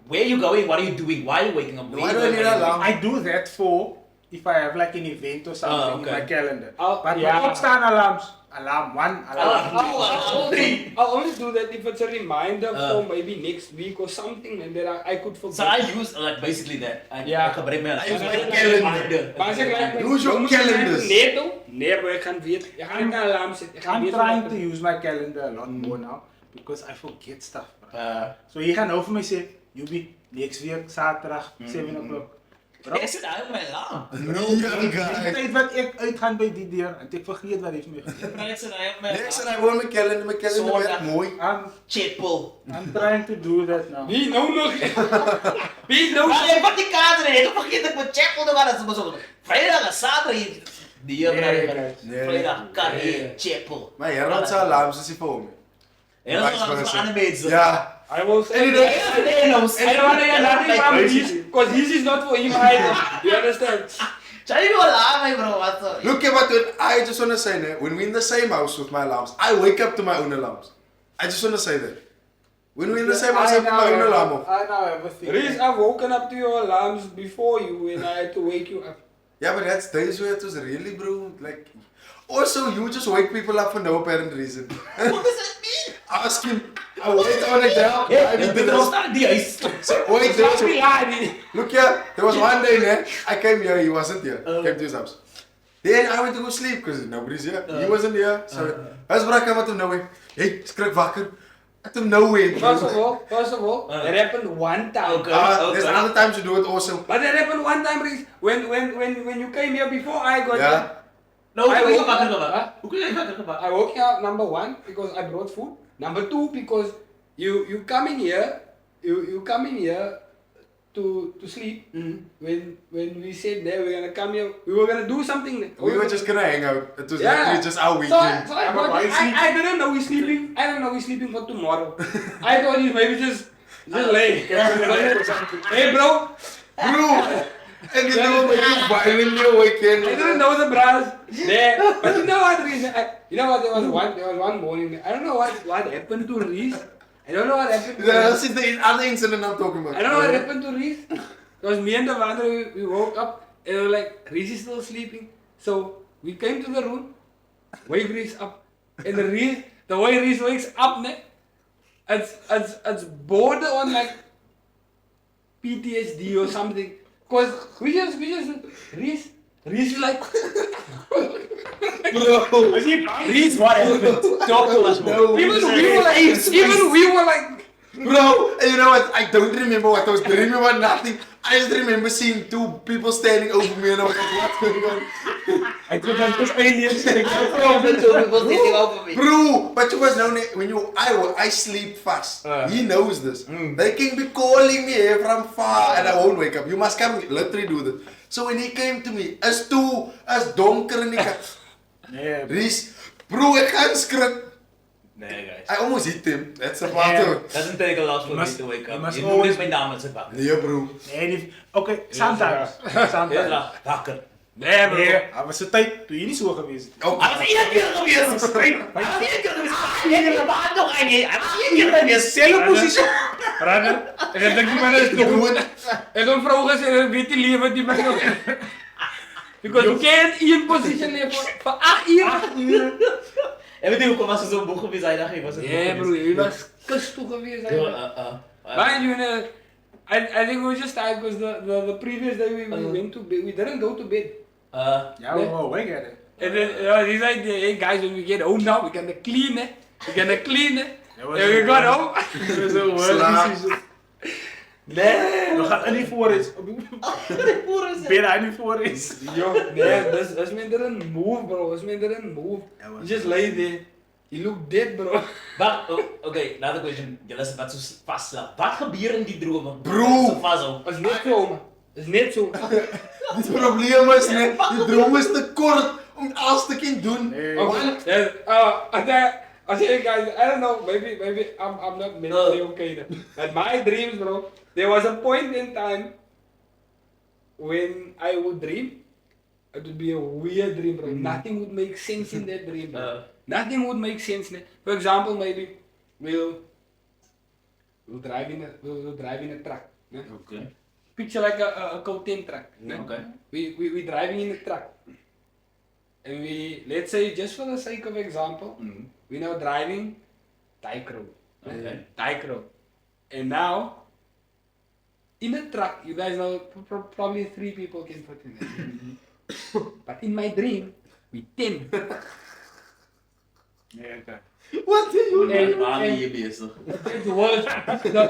where are you going? What are you doing? Why are you waking up? Why Where do are I you need going? an alarm? I do that for if I have like an event or something okay. in my calendar. Oh, But yeah. my opstaan alarms, alarm 1, alarm 2. I'll only do that if it's a reminder for maybe next week or something and that I could forget. So I use like basically that. I gebruik my I use my calendar. Maar als ik like, Use your calendars. Nee, toch? Nee, bro, ik ga het weten. Je gaat niet naar alarm zetten. Je gaat I'm weten trying wat to er- use my calendar a lot more now because I forget stuff. Bro. Uh, So jy gaan nou vir my sê, Jubi, next week Saterdag 7 o'clock. Bro, Ek sit daar op my alarm. Yeah, die guys. tyd wat ek uitgaan by die deur, en ek vergeet wat hy vir my gesê. Ek sit daar op my Next and I want my calendar werkt mooi. Chapel. I'm trying to do that now. Wie nou nog? Wie nou nog? Maar ek vat die kaart en ek vergeet ek moet chapel te gaan. Dat is zo. Vrijdag en zaterdag. Die Nee, hier guys. Vrijdag kan je chapel. Maar Herald zijn alarms is hier voor me. En dat is wat animates. Ja. I will say Any that. day. I don't want to hear nothing from his, because his is not for him either. You understand? Try to alarm me bro. Wat zo. Look at what I just want to say, né? When we're in the same house with my alarms, I wake up to my own alarms. I just want to say that. When we're in the same house, I put my own alarm off. I now have a thing. Reese, I've woken up to your alarms before you and I had to wake you up. Yeah, but that's days where it was really, bro. Like, also, you just wake people up for no apparent reason. What does that mean? Ask him. I wait on a girl. Ja, ik ben er al staan die huis. Wait, there was, Stop lying. look here, there was one day, né? I came here, he wasn't here. Came to his house. Then I went to go sleep because nobody's here. He wasn't here. So, as bro, I came out of nowhere. Hey, skrik wakker. Out of nowhere. First of all, that happened one time. Okay. There's other times you do it also. But that happened one time, Reese. When you came here before I got Yeah. here. Nou, hoe I kun je woke wakker up- gemaakt? Huh? Hoe kun je wakker gemaakt? I woke you up number one because I brought food. Number two because you come in here, you come in here to sleep. When we said that we're gonna come here, we were gonna do something. We were just gonna hang out. It was Yeah. literally just our So, weekend. so I, Yeah, but brought why it. is he- I didn't know he's sleeping. I don't know he's sleeping for tomorrow. I thought he's maybe just late. Hey bro, Bro! And you know when you violent your weekend. I didn't know the bras there. But you know what, Reese? You know what? There was one morning. I don't know what happened to Reese. I don't know what happened. To That's the other incident I'm talking about. I don't know what happened to Reese. It was me and the father. We woke up and we were like, Reese is still sleeping. So we came to the room, wake Reese up, and the way Reese wakes up, ne, it's border on like PTSD or something. Cause we just Reese like. Bro, Reese, what happened? Talk to us, bro. Even we were like. Bro, and you know what? I don't remember what I was dreaming about, nothing. I just remember seeing two people standing over me and I was like, what's going on? I thought that was aliens. Bro, but you must know, when I sleep fast. He knows this. They can be calling me here from far and I won't wake up. You must come literally do this. So when he came to me, as donker en ek Nee, Reese, bro, ek gaan skrik. Nee, guys. I almost hit him. That's the part Yeah. of it. Doesn't take a lot for me must- to wake you up. must Je always- moet mijn naam met zijn wakker. Nee, bro. nee, okay, sometimes. Heel Sometimes. graag wakker. Nee, bro. Nee, hij was de tijd toen je niet zo geweest. Oh, Hij was één keer geweest. Hij was één keer geweest. Hij was één keer geweest. Zelfde positie. Brother, en dan denk ik maar eens te en dan vragen ze, weet je liever die mensen nog. Because you can't in position leven voor 8 uur. En weet je hoe was er zo'n boek geweest? Hij dacht, ik was het Nee bro, je was kust toe geweest. Mind you, I think we were just tired because the previous day we went to bed, we didn't go to bed. Ja, we were weggered. And then he's like, hey guys, when we get home now, we're gonna clean it. We're gonna clean it. En we got home. Dat was een worst Slaap. decision. Nee. We gaan niet voor eens. Binnen niet voor eens. Yo, nee, dat is minder een move, bro. Dat is minder een move. Ja, You man. just lay there. You look dead, bro. But, okay, another question. Julle is wat so vasslaap. Wat gebeur in die drome? Bro. So vashou. Dat is net zo, man. Dat is net zo. Het probleem is net, die droom is te kort om alles te kunnen doen. Nee. Okay. Yeah, I say, guys, I don't know, maybe I'm not mentally okay then. But my dreams, bro, there was a point in time when I would dream, it would be a weird dream, bro. Nothing would make sense in that dream, bro. Nothing would make sense. For example, maybe we'll drive in a truck. Yeah? Okay. Picture like a content truck. Yeah? Okay. We driving in a truck. And let's say, just for the sake of example, we now driving Dyke Road. Okay. Dyke Road. And now, in the truck, you guys know probably 3 people can fit in there. But in my dream, we 10. Nee, oké. Wat doen jullie? Waar ben je bezig? It's worse.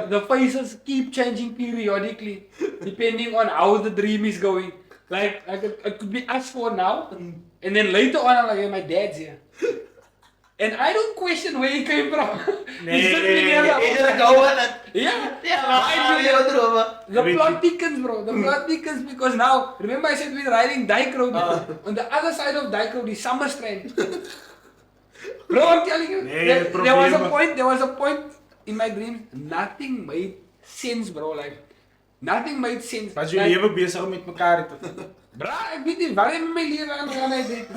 The faces keep changing periodically, depending on how the dream is going. Like it could be us for now, and then later on I'm like, yeah, my dad's here. And I don't question where he came from. He's just together. Is er gewoon het? Yeah. Ja, maar aan je dromen. The plot thickens, bro. The plot thickens because now, remember I said we're riding Dyke Road. On the other side of Dyke Road is Summerstrand. Bro, I'm telling you, Nee, there het was a point in my dreams, nothing made sense, bro. Like, nothing made sense. Was jullie even bezig om met elkaar te Bra, ik weet niet waar ik mijn leven aan gaan uit.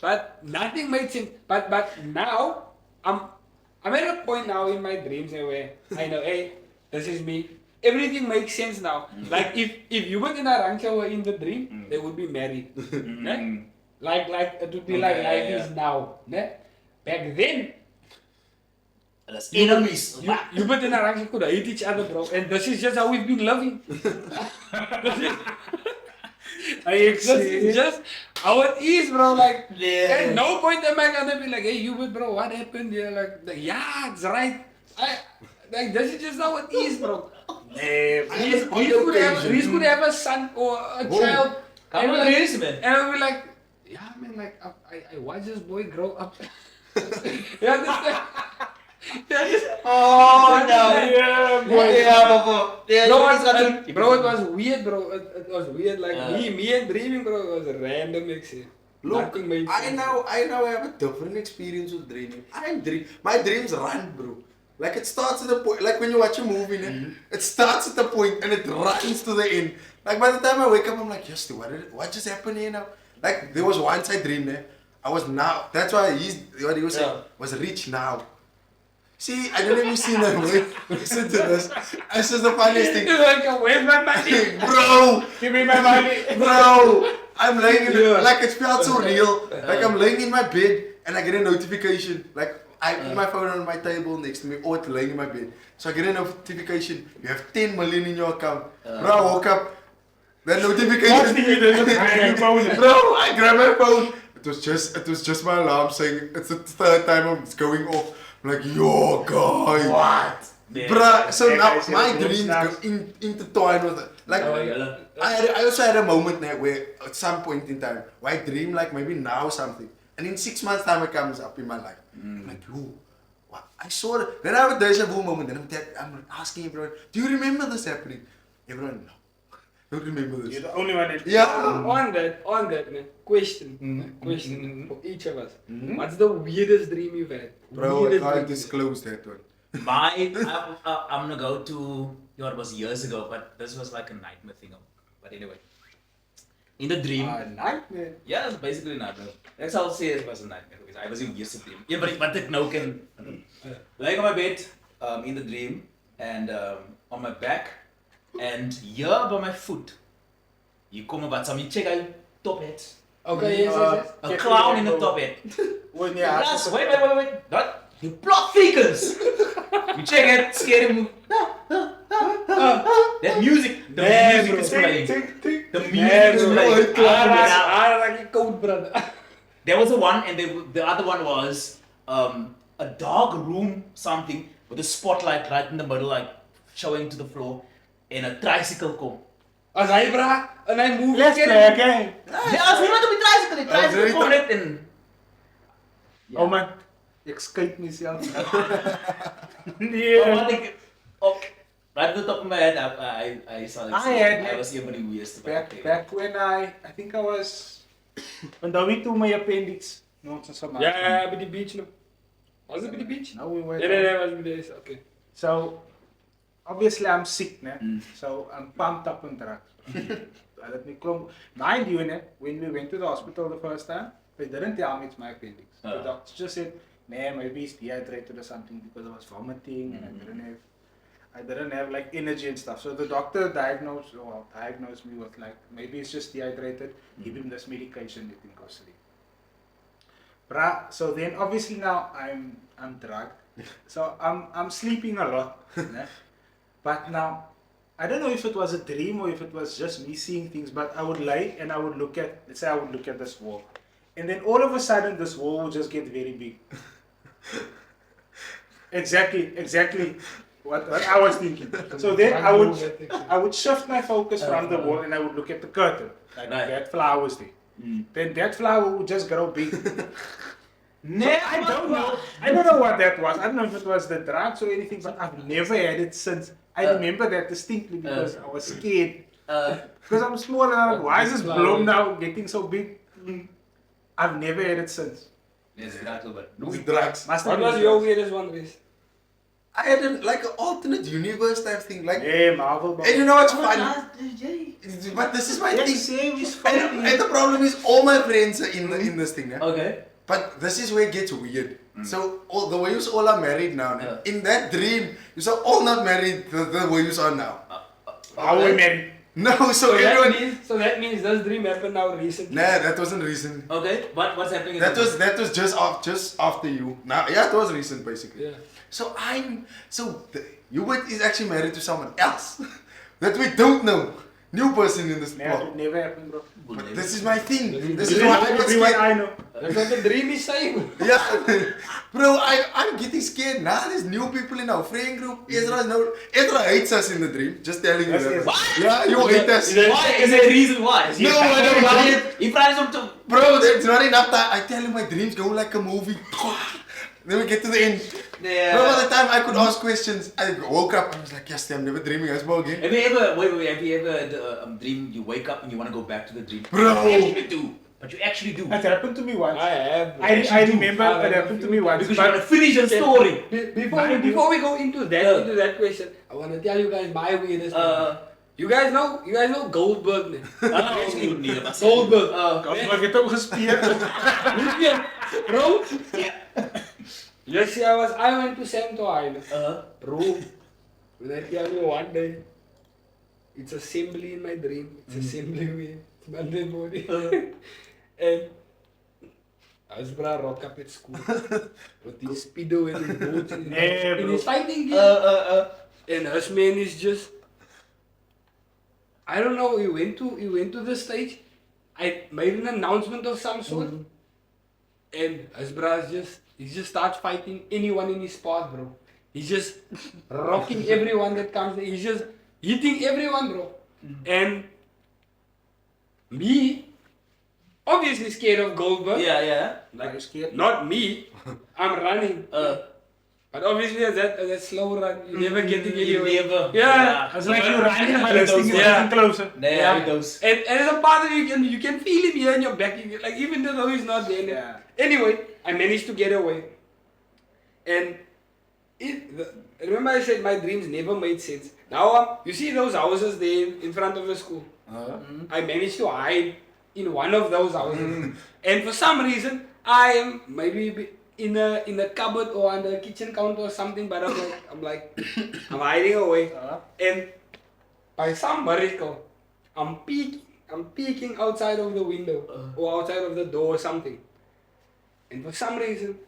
But nothing made sense. But now I'm at a point now in my dreams where I know, hey, this is me. Everything makes sense now. Like if you were in a Rancha were in the dream, they would be married. Ne? Like it would be like Okay, life yeah. is now. Ne? Back then, Dat is enemies. you were in a Rancha could hate each other, bro. And this is just how we've been loving. This is just how it is, bro. Like, Yeah. at no point am I gonna be like, hey, you, bro, what happened? You're like, yeah, it's right. Like, this is just how it is, bro. Nee, Reese could have a son or a child. Come on, like, Reese, man. and I'll be like, yeah, man, like, I watched this boy grow up. You understand? Oh, no. Yeah, boy. Yeah, Bro, it was weird, bro. It was weird. Like, me and dreaming, bro, it was a random mix. Look, Nothing made I sense. now have a different experience with dreaming. I don't dream. My dreams run, bro. Like it starts at the point, like when you watch a movie, it starts at the point and it runs to the end. Like by the time I wake up, I'm like, yes, what just happened here now? Like there was once I dreamed there. I was now. That's why what he was saying was rich now. See, I don't even see that word. Listen to this. It's just the funniest thing. You're like, where's my money? Bro, Give me my money. bro, I'm laying in like it felt so real. Like I'm laying in my bed and I get a notification. Like I put my phone on my table next to me or it's laying in my bed. So I get a notification. You have 10 million in your account. Bro, I woke up. That notification. Bro, I grabbed my phone. It was just my alarm saying it's the 3rd time it's going off. I'm like, yo, guy. What? Bruh, so Yeah, now guys, my yeah, dreams snaps. go intertwined with it. Like, I also had a moment there where at some point in time where I dream like maybe now something, and in 6 months time it comes up in my life. I'm like, yo, what? I saw it. Then I have a deja vu moment. Then I'm asking everyone, do you remember this happening? Everyone, no, don't remember this. You're the only one that. Yeah. On that, man. Question for each of us. What's the weirdest dream you've had? Bro, I Weirdest can't dream. disclose that one. I'm gonna go to, it was years ago, but this was like a nightmare thing. But anyway, in the dream, Nightmare. yeah, it's basically a nightmare. That's how I'll say it was a nightmare because I was in years of dream. Yeah, but ek nou can lying on my bed, in the dream, and on my back, and here by my foot, you come about some check out top hat. Okay, yes. A clown in a top hat. When Plus, wait. Not the plot thickens. You check it, scary move. That music, the music is playing. The music is playing. I like a cold brother. There was a one, and the other one was a a dark room, something with a spotlight right in the middle, like showing to the floor, and a tricycle kom. As hy bra, en hy move Let's again. play again. Ja, as iemand op die tricycle, die tricycle kom net in. Oh man, ek skait myself. But Nee. what ik, right at the top of my head, I saw it. I was een van die weirdste. Back when I think I was, onthou ek toe my appendix nonsens gemaak. Ja, by die beach no. Was it by die beach? No, we were. Nee, was by die, okay. So, obviously I'm sick, ne? So I'm pumped up on drugs. Let me come. Mind you, ne? When we went to the hospital the first time, they didn't tell me it's my appendix. The doctor just said, "Man, maybe it's dehydrated or something because I was vomiting and I didn't have like energy and stuff." So the doctor diagnosed me with like maybe it's just dehydrated. Give him this medication, let him go sleep. Bruh, so then obviously now I'm drugged. So I'm sleeping a lot. Ne? But now I don't know if it was a dream or if it was just me seeing things, but I would lay and I would look at, let's say I would look at this wall. And then all of a sudden this wall would just get very big. Exactly what I was thinking. So then I would shift my focus from the wall and I would look at the curtain. Like that flower was there. Then that flower would just grow big. I don't know what that was. I don't know if it was the drugs or anything, but I've never had it since. I remember that distinctly because I was scared. Because I'm small and I'm like, why is this bloom now getting so big? I've never had it since. Yes, drugs over. With drugs. What was your weirdest one, Reese? I had like an alternate universe type thing. Like, Yeah, Marvel. and you know what's funny? But this is my thing. And the problem is all my friends are in this thing. Yeah? Okay. But this is where it gets weird. So the way you all are married now. Yeah. In that dream, you are all not married the way you are now. How we married? No, so everyone. So that means this dream happened now recently. Nah, that wasn't recent. Okay. What's happening? That was just after you. Now, yeah, it was recent basically. Yeah. So Hubert is actually married to someone else that we don't know. New person in this plot. Never happened, bro. But this is my thing. This is is why I get Everyone scared. I know. That's what the dream is saying. Yeah, bro, I'm getting scared now. There's new people in our friend group. Ezra hates us in the dream. Just telling you that. What? Yeah, you hate us. Why? Is there a reason why? No, I don't know it. He tries to. Bro, there's not enough time. I tell you, my dreams go like a movie. Then we get to the end. Yeah. Bro, by the time I could ask questions, I woke up and I was like, yes, I'm never dreaming as well again. Have you ever dream you wake up and you want to go back to the dream? Bro. You actually do. But you actually do. That happened to me once. I have. I remember it happened to me once. Because you want to finish the story. Before we go into that question, I want to tell you guys my weirdest. You guys know Goldberg. Goldberg. Ik heb hem gespierd. Bro. Yes, I went to Santo Island. Bro. When I tell you one day, it's assembly in my dream. It's assembly week. It's Monday morning. And I was bra rock up at school with his speedo and his boots and in his fighting gear. And us man is just, I don't know, he went to the stage. I made an announcement of some sort. And us bra he just starts fighting anyone in his path, bro. He's just rocking everyone that comes there. He's just hitting everyone, bro. And me, obviously scared of Goldberg. Yeah. Are you scared? Not me. I'm running. But obviously that slow run, you never getting anywhere. Never. Yeah. It's like you're running but this thing is getting closer. Yeah, it goes. And there's a part of you can feel him here in your back. Like even though he's not there. Yeah. Anyway, I managed to get away. And remember I said my dreams never made sense. Now you see those houses there in front of the school. I managed to hide in one of those houses. And for some reason I am maybe in a cupboard or on the kitchen counter or something, but I'm hiding away. And by some miracle, I'm peeking outside of the window or outside of the door or something. And for some reason,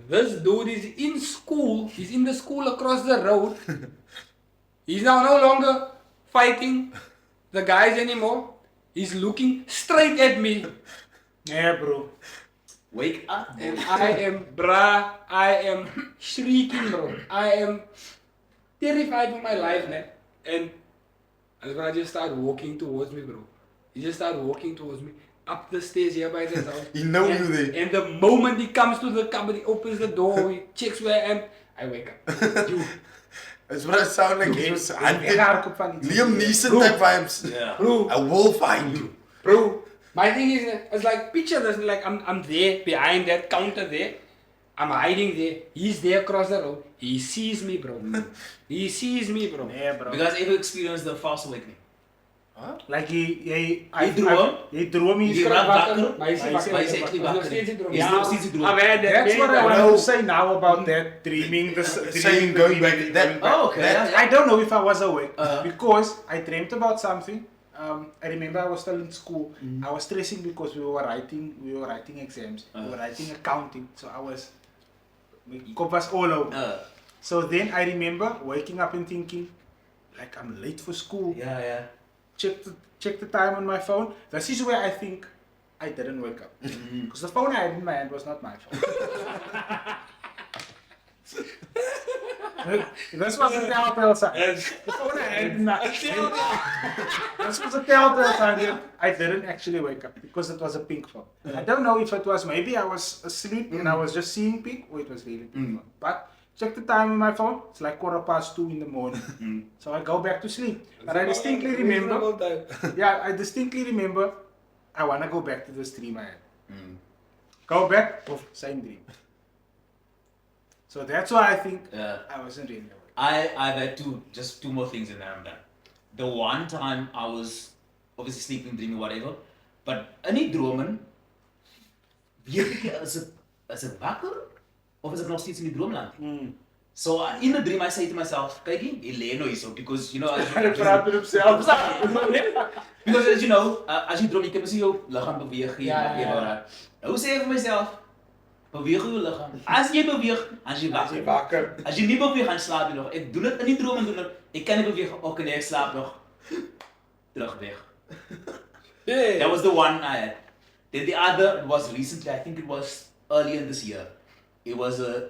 this dude is in school. He's in the school across the road. He's now no longer fighting the guys anymore. He's looking straight at me. Yeah, bro. Wake up. And I am shrieking, bro. I am terrified for my life, man. And I just start walking towards me, bro. He just started walking towards me up the stairs here by the house. He know you there. And the moment he comes to the cupboard, he opens the door, he checks where I am. I wake up. You, That's what I sound like. He was hunted. Liam Neeson Bro. type vibes. Yeah. bro, I will find you. bro. My thing is, it's like picture this, like I'm there behind that counter there. I'm hiding there. He's there across the road. He sees me, bro. He sees me, bro. Yeah, bro. You guys ever experienced the false awakening? Huh? Like he droom? He droom He is raakt wakker. Maar hij is Maar wakker. hij is actually Hij is nog wakker. steeds in droom. Hij is nog steeds in droom. Ah, man, That's what I man, want to say now about that dreaming. Saying going back. That, Oh, okay. that- yeah. I don't know if I was awake Uh. because I dreamt about something. I remember I was still in school. I was stressing because we were writing exams. We were writing accounting. So my kop was all over. So then I remember waking up and thinking, like I'm late for school. Yeah. Check the time on my phone. This is where I think I didn't wake up. Because the phone I had in my hand was not my phone. This was a telltale sign. The phone I had in my This was a telltale sign that I didn't actually wake up because it was a pink phone. I don't know if it was maybe I was asleep and I was just seeing pink or it was really pink phone. But check the time on my phone. It's like 2:15 in the morning. So I go back to sleep. But I distinctly remember. Yeah, I distinctly remember. I wanna go back to this dream I had. Go back. Oof, same dream. So that's why I think I wasn't really awake. I've had two more things and then I'm done. The one time I was obviously sleeping, dreaming, whatever, but in die dromen, weet ek, is it wakker? Of is ek nog steeds in die droomland? So in the dream I say to myself, kyk jy lê nou hierso because you know Hy praat met homself. because as you know, as jy droom jy kan mos jou liggaam beweeg hier Ja, maar ja, ja. Nou sê ek vir myself, beweeg jou liggaam. As jy beweeg, as jy wakker. As jy nie beweeg, dan slaap jy nog. Ek doen dit in die droom en doen dit. Ek kan nie beweeg ook en ek slaap nog. Terug weg. Yeah. That was the one I had. Then the other was recently, I think it was earlier in this year. It was a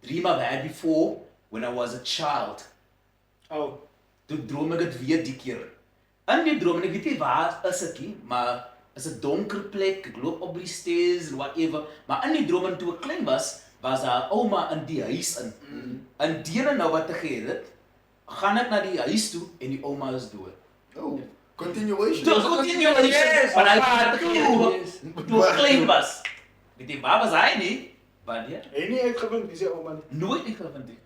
dream I've had before when I was a child. Oh. Toe droom ek dit weer die keer. In die droom, en ek weet nie waar is ek nie, maar is 'n donker plek, ek loop op die stairs en whatever, maar in die droom en toe ek klein was daar 'n ouma in die huis in. En dene nou wat ek gehet het, gaan ek na die huis toe en die ouma is dood. Oh, continuation. Toe continuation, maar toe ek klein was. Weet jy, waar was hy nie? Wanneer? Hy nie uitgevind wie sy ouma nie. Nooit nie gevind nie.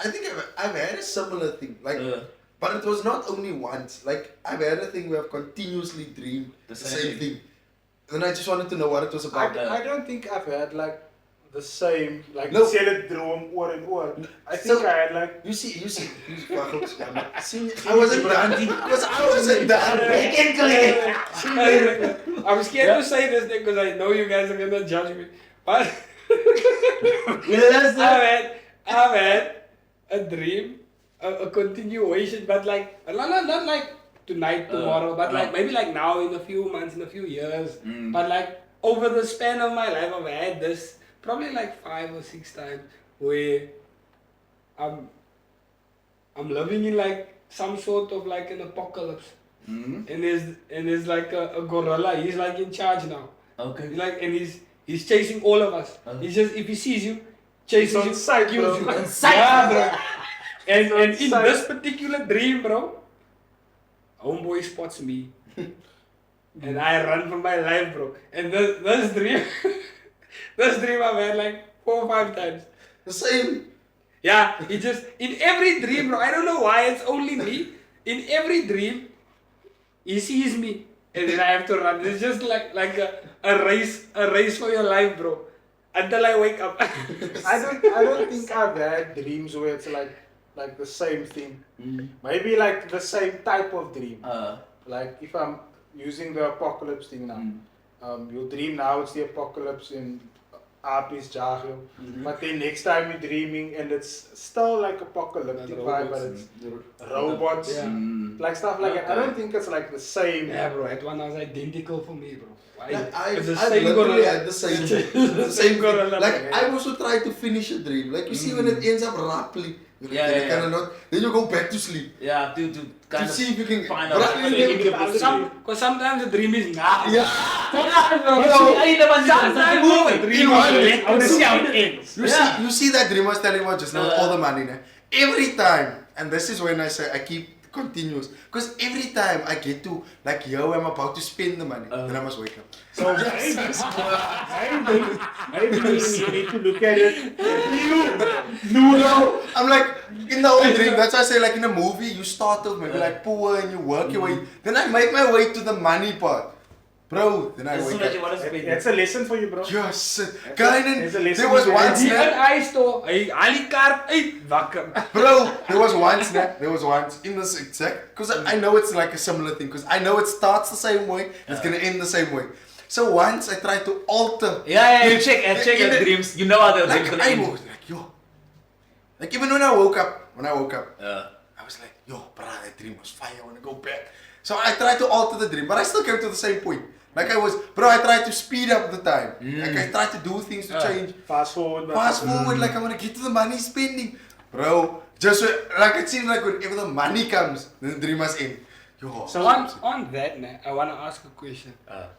I think I've had a similar thing. Like, but it was not only once. Like, I've had a thing where I've continuously dreamed the same thing. And I just wanted to know what it was about. I don't think I've had like the same like No. dieselfde droom oor en oor. I So- think I had like You see, wacht op, see, I wasn't done because I wasn't done. I'm scared to say this thing because I know you guys are gonna judge me. But I've had a dream, a continuation, but like not like tonight, tomorrow, but like maybe like now in a few months, in a few years. But like over the span of my life, I've had this probably like 5 or 6 times where I'm living in like some sort of like an apocalypse. And there's like a gorilla. He's like in charge now. Okay. He's like and he's chasing all of us. He's just if he sees you, chases on you, sight, kills bro. you. On sight. Yeah, bro. And on in sight. this particular dream, bro, homeboy spots me, and I run for my life, bro. And this dream, this dream I've had like 4 or 5 times. The same. Yeah, he just in every dream, bro. I don't know why it's only me. In every dream, he sees me, and then I have to run. It's just like a race for your life, bro. Until I wake up. I don't think I've had dreams where it's like the same thing. Maybe like the same type of dream. Like if I'm using the apocalypse thing now. You dream now it's the apocalypse in Apis Jahil. But then next time you're dreaming and it's still like apocalyptic vibe, but it's robots. Yeah. like stuff like that. I don't think it's like the same. Yeah, bro, that one was identical for me, bro. Why? Like, It's the I same literally gorilla. had the same thing. gorilla. Like I also try to finish a dream. Like you see when it ends up rapidly, you're like, Yeah, "Okay, yeah, I cannot." Then you go back to sleep Yeah, to kind to of see if you can. find But out. I didn't get to sleep. Because sometimes the dream is nah. Yeah. Sometimes, bro, sometimes moving. the dream was lit. I want to see how it ends. You see that dream I was telling you about just now, with all the money, ne? Every time, and this is when I say I keep continuous, because every time I get to like, yo, I'm about to spend the money, then I must wake up. So maybe you need to look at it. I'm like, in the whole dream, that's why I say like in a movie, you start off maybe like poor and you work your way, then I make my way to the money part. Bro, then I As soon wake as you up. want to spend That's a lesson for you, bro. Yes, guy, There's a lesson there was in once, Die ne? in ijs toch. Hy haal die kaart uit. Wakker. Bro, there was once in this exact, because I know it's like a similar thing, because I know it starts the same way, and it's gonna end the same way. So once I tried to alter. you check in your the- dreams. You know how the Like dreams gonna I end. was like, yo. Like even when I woke up, Yeah. I was like, yo, brah, that dream was fire, I wanna go back. So I tried to alter the dream, but I still came to the same point. Like I tried to speed up the time. Like I tried to do things to change. Fast forward. Fast forward, like I want to get to the money spending. Bro, just like it seems like whenever the money comes, then the dream must end. Yo. So On that, I want to ask a question.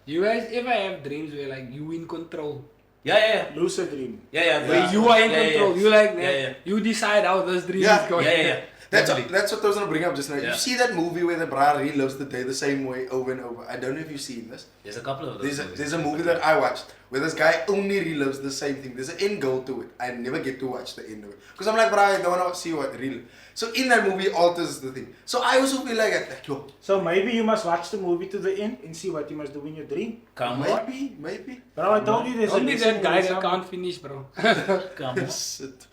You guys ever have dreams where like you in control? Yeah. lucid dream. Yeah. Where you are in Yeah, control. yeah. You like Yeah. you decide how this dream Yeah. is going. Yeah. That's Definitely. what I was gonna bring up just now. Yeah. You see that movie where the bra relives the day the same way over and over. I don't know if you've seen this. There's a couple of those. There's a movie that I watched where this guy only relives the same thing. There's an end goal to it. I never get to watch the end of it because I'm like, bro, I don't wanna see what relive. So in that movie alters the thing. So I also feel like yo, So maybe you must watch the movie to the end and see what you must do in your dream. Come on. maybe. Bro, I told you there's Don't a be lesson that guy in that some- can't finish, bro. Come on. Shit.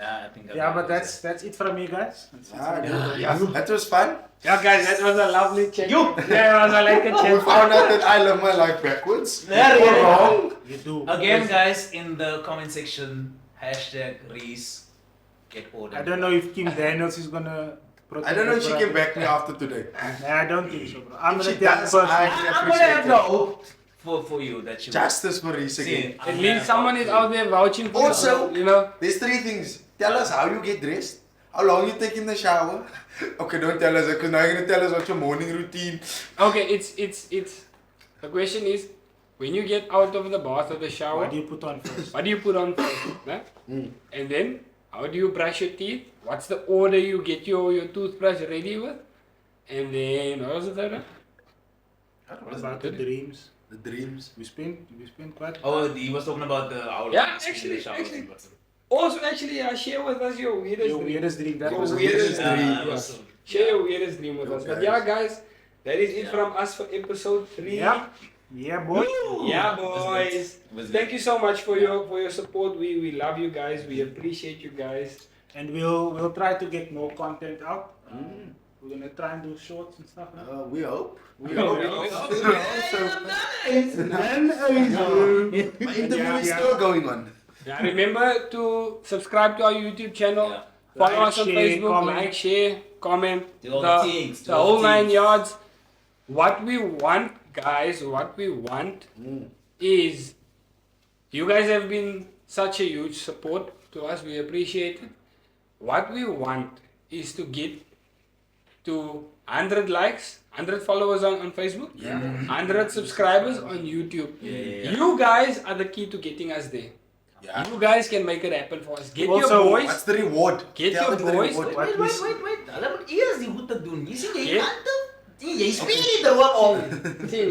Nah, I think. Yeah, but that's it from me, guys. That's it from me. Yeah. That was fun. Yeah, guys, that was a lovely chat. You. Yeah, it was a like a We chat. found out that I live my life backwards. Yeah, Or yeah. wrong. You do. Again, guys, in the comment section, #Reese get ordered. I don't know if Kim Daniels is gonna. I don't know if she can back me after today. Nah, I don't think so, bro. I'm If gonna she tell does, person. I I'm gonna have the hope for you that you. Justice for Reese See, again. At least someone is out there vouching for Also- you, you know. There's 3 things. Tell us how you get dressed. How long you take in the shower. Okay, don't tell us because now you're gonna tell us what's your morning routine. Okay, it's the question is when you get out of the bath or the shower, What do you put on first? what do you put on first? Huh? And then how do you brush your teeth? What's the order you get your toothbrush ready with? And then what was the third one? What about the dreams? The dreams. We spent quite. Oh, he was talking about the hour. Yeah, actually. Also, actually, share with us your weirdest Your dream. weirdest dream. That Your was weirdest a dream. that Yeah. was Share your weirdest dream with us. But guys. yeah, guys, that is it from us for episode 3. Yeah. Yeah, boy. Yeah, boys. Thank you so much for your support. We love you guys. We appreciate you guys. And we'll try to get more content out. We're gonna try and do shorts and stuff. Now. We hope. We hope. My interview is still going on. Yeah, remember to subscribe to our YouTube channel. Yeah. Follow Like, us on share, Facebook. comment. Like, share, comment. Do all the things, do The all whole the 9 things. yards. What we want, guys, what we want is you guys have been such a huge support to us. We appreciate it. What we want is to get to 100 likes, 100 followers on Facebook, 100 subscribers on YouTube. Yeah. You guys are the key to getting us there. Yeah. You guys can make it happen for us. Get Also, your boys. What's the reward? Get Tell your them the boys. reward. What we s- Wait. Hulle moet eers die hoete doen. Jy sien jy Ja. kan dit. Jy speel er wat om. See,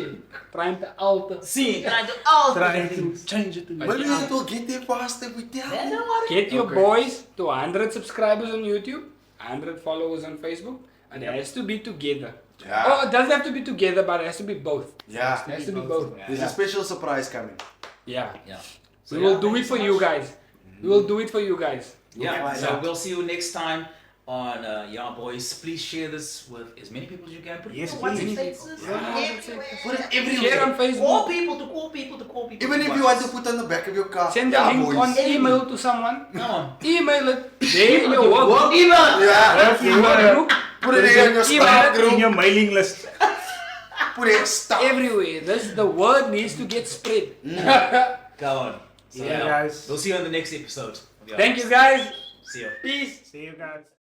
trying to alter. Sien, trying to all Trying to change it to Maybe it will get there faster. We tell Don't you. worry. Get your Okay. boys to 100 subscribers on YouTube, 100 followers on Facebook, and it has to be together. Yeah. Oh, it doesn't have to be together, but it has to be both. Yeah. It has to be both. There's a special surprise coming. Yeah. Yeah. We will do it for you guys. We will do it for you guys. Yeah, find so out. we'll see you next time on Yeah Boys. Please share this with as many people as you can. Put it Yes, on WhatsApp please. status, Yeah. everywhere. Put it Share everywhere. on Call Facebook. people to call people to call people. Even if you want to put on the back of your car. Send a Yeah, link boys. on email to someone. Come on. Email it. There in your work. Email. Yeah. Email group. Put it in your staff In your group. mailing list. Put it in staff. Everywhere. The word needs to get spread. Come on. So, See you guys. We'll see you on the next episode. Thank you guys. See you. Peace. See you guys.